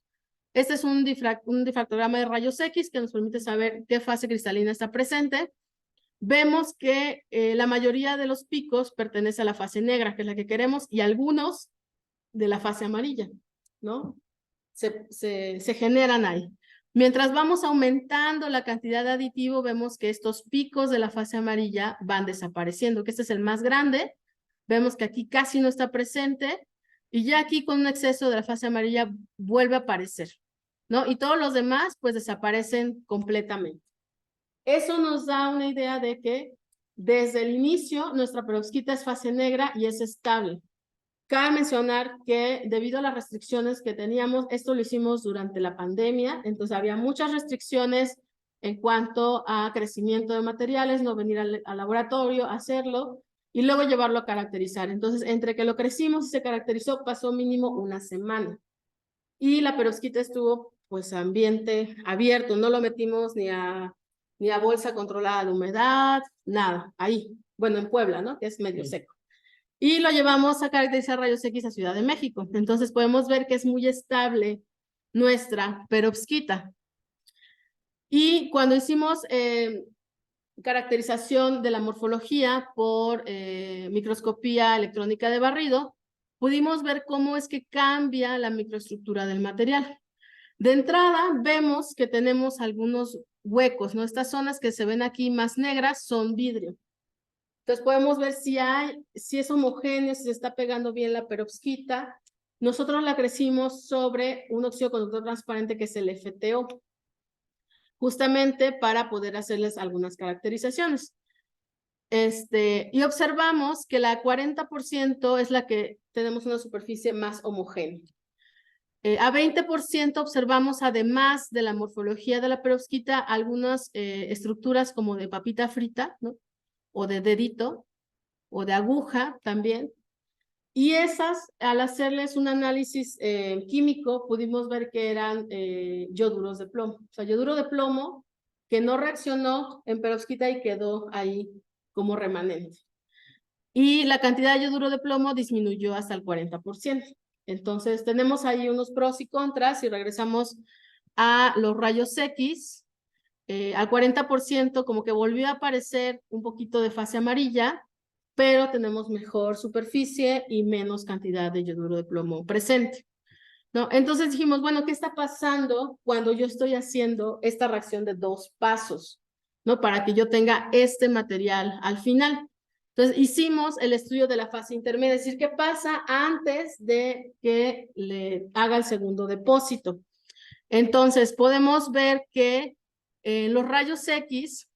este es un difractograma de rayos X que nos permite saber qué fase cristalina está presente. Vemos que la mayoría de los picos pertenece a la fase negra, que es la que queremos, y algunos de la fase amarilla, ¿no? Se generan ahí. Mientras vamos aumentando la cantidad de aditivo, vemos que estos picos de la fase amarilla van desapareciendo, que este es el más grande. Vemos que aquí casi no está presente, y ya aquí con un exceso de la fase amarilla vuelve a aparecer, ¿no? Y todos los demás pues desaparecen completamente. Eso nos da una idea de que desde el inicio nuestra perovskita es fase negra y es estable. Cabe mencionar que debido a las restricciones que teníamos, esto lo hicimos durante la pandemia, entonces había muchas restricciones en cuanto a crecimiento de materiales, no venir al laboratorio, hacerlo y luego llevarlo a caracterizar. Entonces, entre que lo crecimos y se caracterizó, pasó mínimo una semana. Y la perovskita estuvo pues ambiente abierto, no lo metimos ni a bolsa controlada de humedad, nada, ahí, bueno, en Puebla, ¿no? Que es medio seco. Y lo llevamos a caracterizar rayos X a Ciudad de México. Entonces podemos ver que es muy estable nuestra perovskita. Y cuando hicimos caracterización de la morfología por microscopía electrónica de barrido, pudimos ver cómo es que cambia la microestructura del material. De entrada, vemos que tenemos algunos huecos, ¿no? Estas zonas que se ven aquí más negras son vidrio. Entonces podemos ver si es homogéneo, si se está pegando bien la perovskita. Nosotros la crecimos sobre un óxido conductor transparente que es el FTO, justamente para poder hacerles algunas caracterizaciones. Y observamos que la 40% es la que tenemos una superficie más homogénea. A 20% observamos, además de la morfología de la perovskita, algunas estructuras como de papita frita, ¿no? O de dedito, o de aguja también. Y esas, al hacerles un análisis químico, pudimos ver que eran ioduros de plomo. O sea, yoduro de plomo que no reaccionó en perovskita y quedó ahí como remanente. Y la cantidad de yoduro de plomo disminuyó hasta el 40%. Entonces, tenemos ahí unos pros y contras. Si regresamos a los rayos X, al 40% como que volvió a aparecer un poquito de fase amarilla, pero tenemos mejor superficie y menos cantidad de yoduro de plomo presente, ¿no? Entonces dijimos, bueno, ¿qué está pasando cuando yo estoy haciendo esta reacción de 2 pasos, ¿no? Para que yo tenga este material al final. Entonces hicimos el estudio de la fase intermedia, es decir, ¿qué pasa antes de que le haga el segundo depósito? Entonces podemos ver que en los rayos X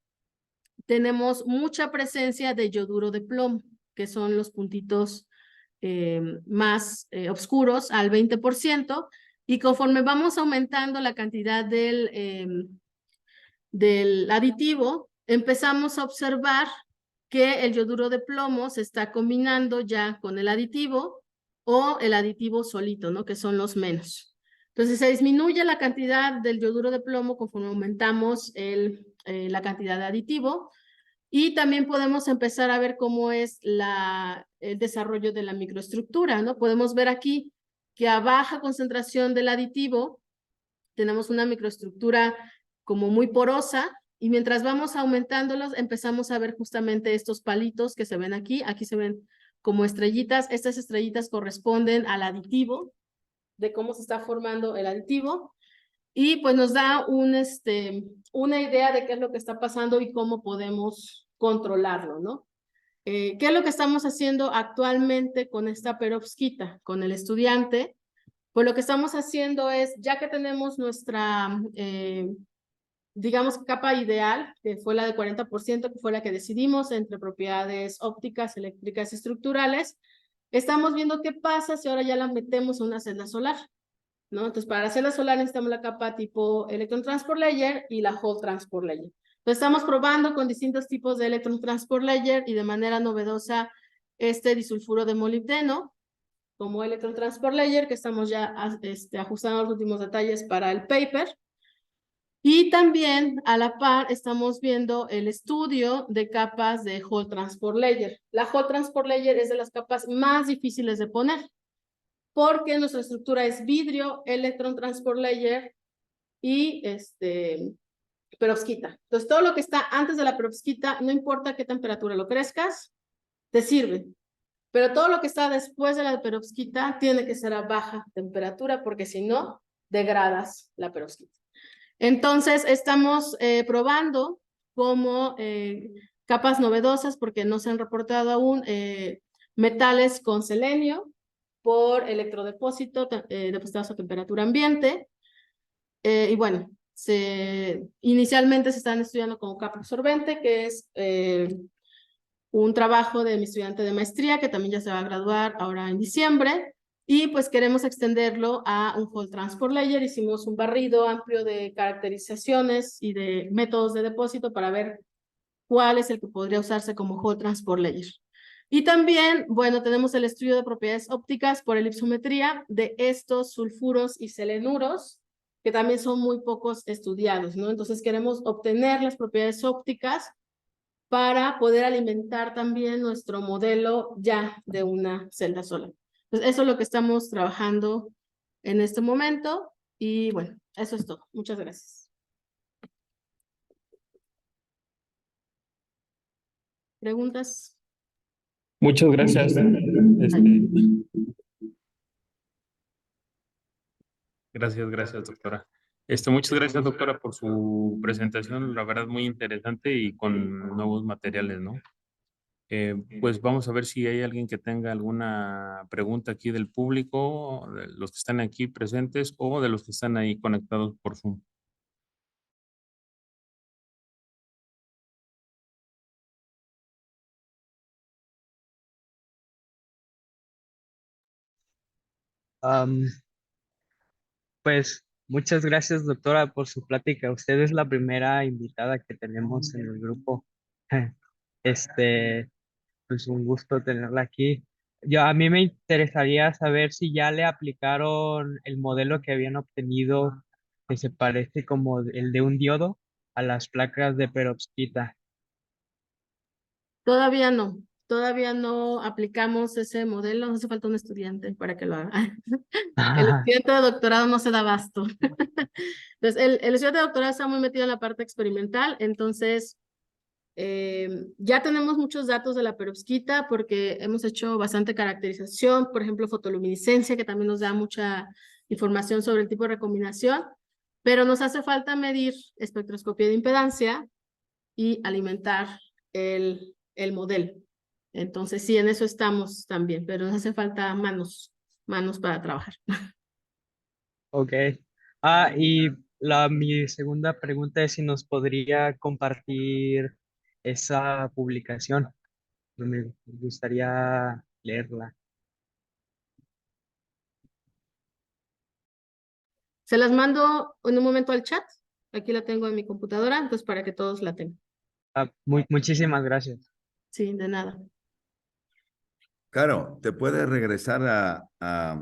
tenemos mucha presencia de yoduro de plomo, que son los puntitos más oscuros al 20%, y conforme vamos aumentando la cantidad del aditivo, empezamos a observar que el yoduro de plomo se está combinando ya con el aditivo o el aditivo solito, ¿no? Que son los menos. Entonces se disminuye la cantidad del yoduro de plomo conforme aumentamos la cantidad de aditivo, y también podemos empezar a ver cómo es el desarrollo de la microestructura, ¿no? Podemos ver aquí que a baja concentración del aditivo tenemos una microestructura como muy porosa, y mientras vamos aumentándolos empezamos a ver justamente estos palitos que se ven aquí. Aquí se ven como estrellitas. Estas estrellitas corresponden al aditivo, de cómo se está formando el aditivo. Y pues nos da una idea de qué es lo que está pasando y cómo podemos controlarlo, ¿no? ¿Qué es lo que estamos haciendo actualmente con esta perovskita, con el estudiante? Pues lo que estamos haciendo es, ya que tenemos nuestra, digamos, capa ideal, que fue la de 40%, que fue la que decidimos entre propiedades ópticas, eléctricas y estructurales, estamos viendo qué pasa si ahora ya la metemos en una celda solar, ¿no? Entonces, para la celda solar necesitamos la capa tipo Electron Transport Layer y la Hall Transport Layer. Entonces, estamos probando con distintos tipos de Electron Transport Layer y de manera novedosa este disulfuro de molibdeno como Electron Transport Layer, que estamos ya ajustando los últimos detalles para el paper. Y también a la par estamos viendo el estudio de capas de Hall Transport Layer. La Hall Transport Layer es de las capas más difíciles de poner, porque nuestra estructura es vidrio, Electron Transport Layer y perovskita. Entonces, todo lo que está antes de la perovskita, no importa qué temperatura lo crezcas, te sirve. Pero todo lo que está después de la perovskita tiene que ser a baja temperatura, porque si no, degradas la perovskita. Entonces, estamos probando como capas novedosas, porque no se han reportado aún metales con selenio por electrodepósito depositados a temperatura ambiente. Y bueno, inicialmente se están estudiando como capa absorbente, que es un trabajo de mi estudiante de maestría, que también ya se va a graduar ahora en diciembre, y pues queremos extenderlo a un Hall Transport Layer. Hicimos un barrido amplio de caracterizaciones y de métodos de depósito para ver cuál es el que podría usarse como Hall Transport Layer. Y también, bueno, tenemos el estudio de propiedades ópticas por elipsometría de estos sulfuros y selenuros, que también son muy pocos estudiados, ¿no? Entonces queremos obtener las propiedades ópticas para poder alimentar también nuestro modelo ya de una celda solar. Entonces, eso es lo que estamos trabajando en este momento, y bueno, eso es todo. Muchas gracias. ¿Preguntas? Muchas gracias. Gracias, doctora. Muchas gracias, doctora, por su presentación, la verdad muy interesante y con nuevos materiales, ¿no? Pues vamos a ver si hay alguien que tenga alguna pregunta aquí del público, de los que están aquí presentes o de los que están ahí conectados por Zoom. Am, pues muchas gracias, doctora, por su plática. Usted es la primera invitada que tenemos en el grupo. Este, pues un gusto tenerla aquí. A mí me interesaría saber si ya le aplicaron el modelo que habían obtenido, que se parece como el de un diodo, a las placas de perovskita. Todavía no aplicamos ese modelo, hace falta un estudiante para que lo haga. El estudiante de doctorado no se da abasto. Entonces, el estudiante de doctorado está muy metido en la parte experimental, entonces ya tenemos muchos datos de la perovskita porque hemos hecho bastante caracterización, por ejemplo, fotoluminiscencia, que también nos da mucha información sobre el tipo de recombinación, pero nos hace falta medir espectroscopía de impedancia y alimentar el modelo. Entonces, sí, en eso estamos también, pero nos hace falta manos para trabajar. Ok. Y mi segunda pregunta es si nos podría compartir esa publicación. Me gustaría leerla. Se las mando en un momento al chat. Aquí la tengo en mi computadora, entonces para que todos la tengan. Muchísimas gracias. Sí, de nada. Claro, te puedes regresar a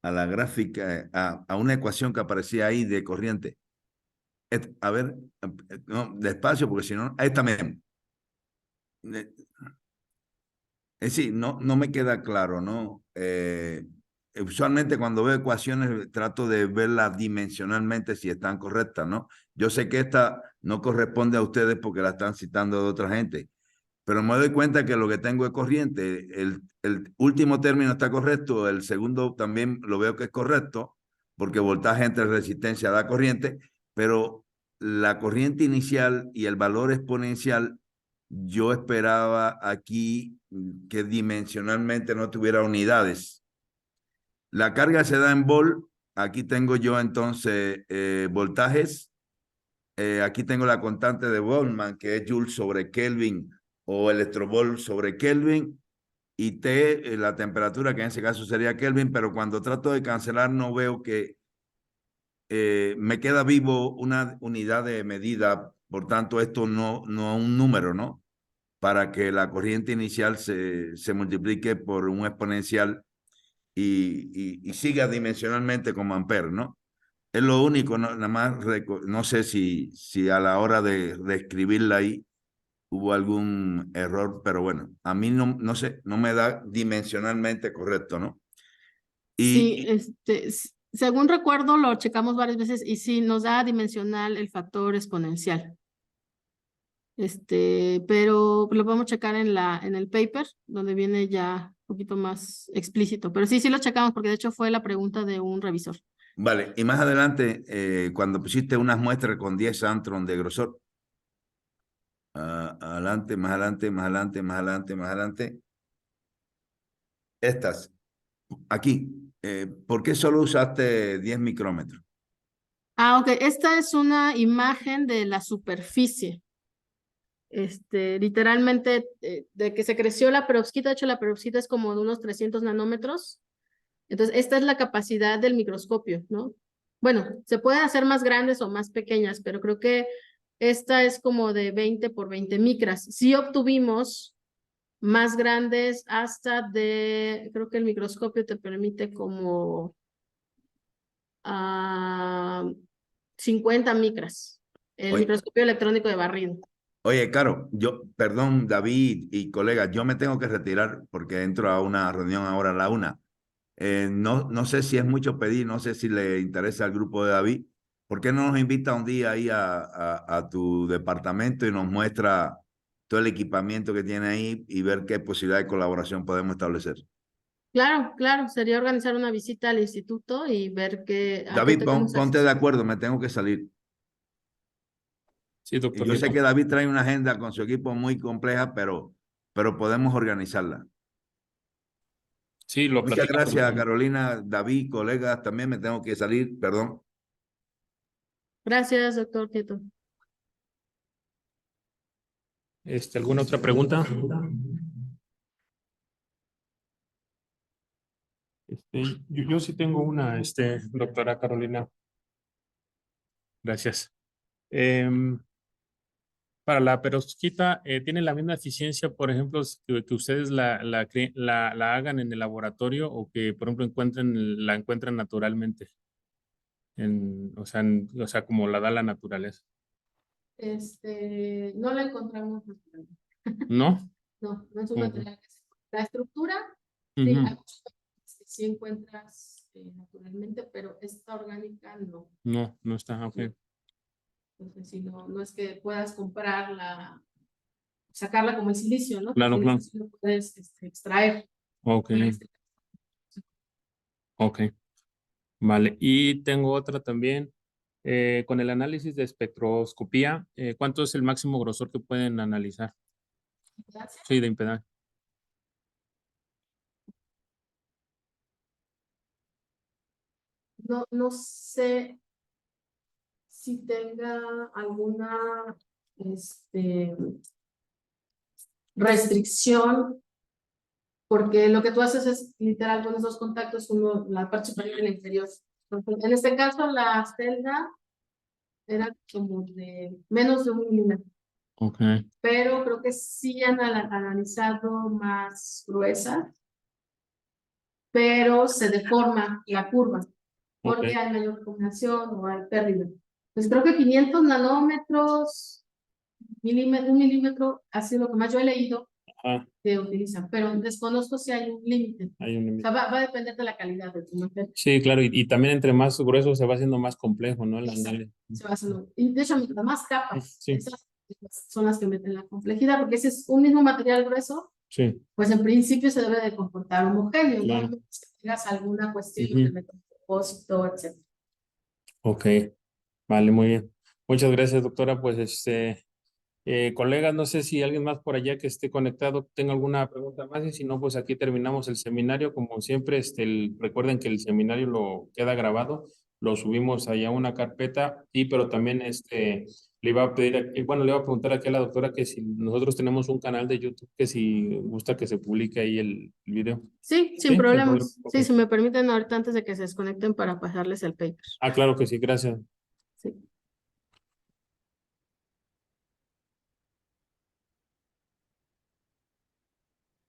la gráfica, a una ecuación que aparecía ahí de corriente. A ver, no, despacio, porque si no, ahí también. Sí, no me queda claro, ¿no? Usualmente cuando veo ecuaciones trato de verlas dimensionalmente si están correctas, ¿no? Yo sé que esta no corresponde a ustedes porque la están citando de otra gente, pero me doy cuenta que lo que tengo es corriente. El último término está correcto, el segundo también lo veo que es correcto, porque voltaje entre resistencia da corriente, pero la corriente inicial y el valor exponencial, yo esperaba aquí que dimensionalmente no tuviera unidades. La carga se da en volt, aquí tengo yo entonces voltajes, aquí tengo la constante de Boltzmann, que es Joule sobre Kelvin o electrovolt sobre Kelvin, y T, la temperatura, que en ese caso sería Kelvin, pero cuando trato de cancelar no veo que me queda vivo una unidad de medida, por tanto esto no es un número, ¿no? Para que la corriente inicial se multiplique por un exponencial y siga dimensionalmente como ampere, ¿no? Es lo único, no, nada más, no sé si a la hora de escribirla ahí hubo algún error, pero bueno, a mí no sé, no me da dimensionalmente correcto, ¿no? Sí, según recuerdo, lo checamos varias veces y sí, nos da dimensional el factor exponencial. Pero lo podemos checar en el paper, donde viene ya un poquito más explícito. Pero sí lo checamos porque de hecho fue la pregunta de un revisor. Vale, y más adelante, cuando pusiste unas muestras con 10 Armstrong de grosor, adelante, más adelante, más adelante, más adelante, más adelante. Estas, aquí, ¿por qué solo usaste 10 micrómetros? Ok, esta es una imagen de la superficie. Literalmente, de que se creció la perovskita, de hecho la perovskita es como de unos 300 nanómetros. Entonces, esta es la capacidad del microscopio, ¿no? Bueno, se pueden hacer más grandes o más pequeñas, pero creo que esta es como de 20 por 20 micras. Sí obtuvimos más grandes hasta creo que el microscopio te permite como 50 micras. El microscopio electrónico de barrido. Oye, Caro, perdón, David y colegas, yo me tengo que retirar porque entro a una reunión ahora a la 1. No sé si es mucho pedir, no sé si le interesa al grupo de David. ¿Por qué no nos invita un día ahí a tu departamento y nos muestra todo el equipamiento que tiene ahí y ver qué posibilidad de colaboración podemos establecer. Claro, claro, sería organizar una visita al instituto y ver qué... a qué David, tenemos ponte acceso. de acuerdo, me tengo que salir. Sí, Y doctor. yo sé que David trae una agenda con su equipo muy compleja, pero podemos organizarla. Sí, lo Muchas platicamos. gracias, Carolina, David, colegas, también me tengo que salir, perdón. Gracias, doctor Quieto. ¿Alguna otra pregunta? Yo sí tengo una, doctora Carolina. Gracias. Para la perovskita, ¿tiene la misma eficiencia, por ejemplo, que ustedes la hagan en el laboratorio o que, por ejemplo, la encuentran naturalmente? O sea, como la da la naturaleza. No la encontramos natural. ¿No? No, no es un Ujú. material que la estructura, sí, Ujú. hay muchos que sí encuentras naturalmente, pero esta orgánica no. No, no está, ok. Entonces, si no, no es que puedas comprarla, sacarla como el silicio, ¿no? Claro, El claro. silicio lo puedes extraer. Ok, En este ok. Vale. Y tengo otra también. Con el análisis de espectroscopía, ¿cuánto es el máximo grosor que pueden analizar? caso, Sí, de impedancia. no sé si tenga alguna restricción, porque lo que tú haces es literal con esos contactos, uno, la parte superior y la inferior. Entonces, en este caso, la celda era como de menos de 1 milímetro, Ok, pero creo que sí han analizado más gruesa, pero se deforma la curva, porque ok. hay mayor combinación o hay pérdida. Pues creo que 500 nanómetros, 1 milímetro, ha sido lo que más yo he leído Ah, que utilizan, pero desconozco si hay un límite. hay un O límite. sea, va a depender de la calidad de tu material. Sí, claro, y también entre más grueso se va haciendo más complejo, ¿no? El análisis. Se va haciendo. Y de hecho, mientras más capas, Sí, esas son las que meten la complejidad, porque ese es un mismo material grueso, sí, pues en principio se debe de comportar homogéneo, claro. ¿no? Si tengas alguna cuestión Ujú. de metapropósito, etc. Ok, vale, muy bien. Muchas gracias, doctora. Pues, colegas, no sé si alguien más por allá que esté conectado tenga alguna pregunta más y si no, pues aquí terminamos el seminario. Como siempre, recuerden que el seminario lo queda grabado, lo subimos allá a una carpeta pero también le iba a pedir, le iba a preguntar aquí a la doctora que si nosotros tenemos un canal de YouTube, que si gusta que se publique ahí el video. Sí, sin Sí, problemas. ok. Sí, si me permiten ahorita antes de que se desconecten para pasarles el paper. Ah, claro que sí, gracias.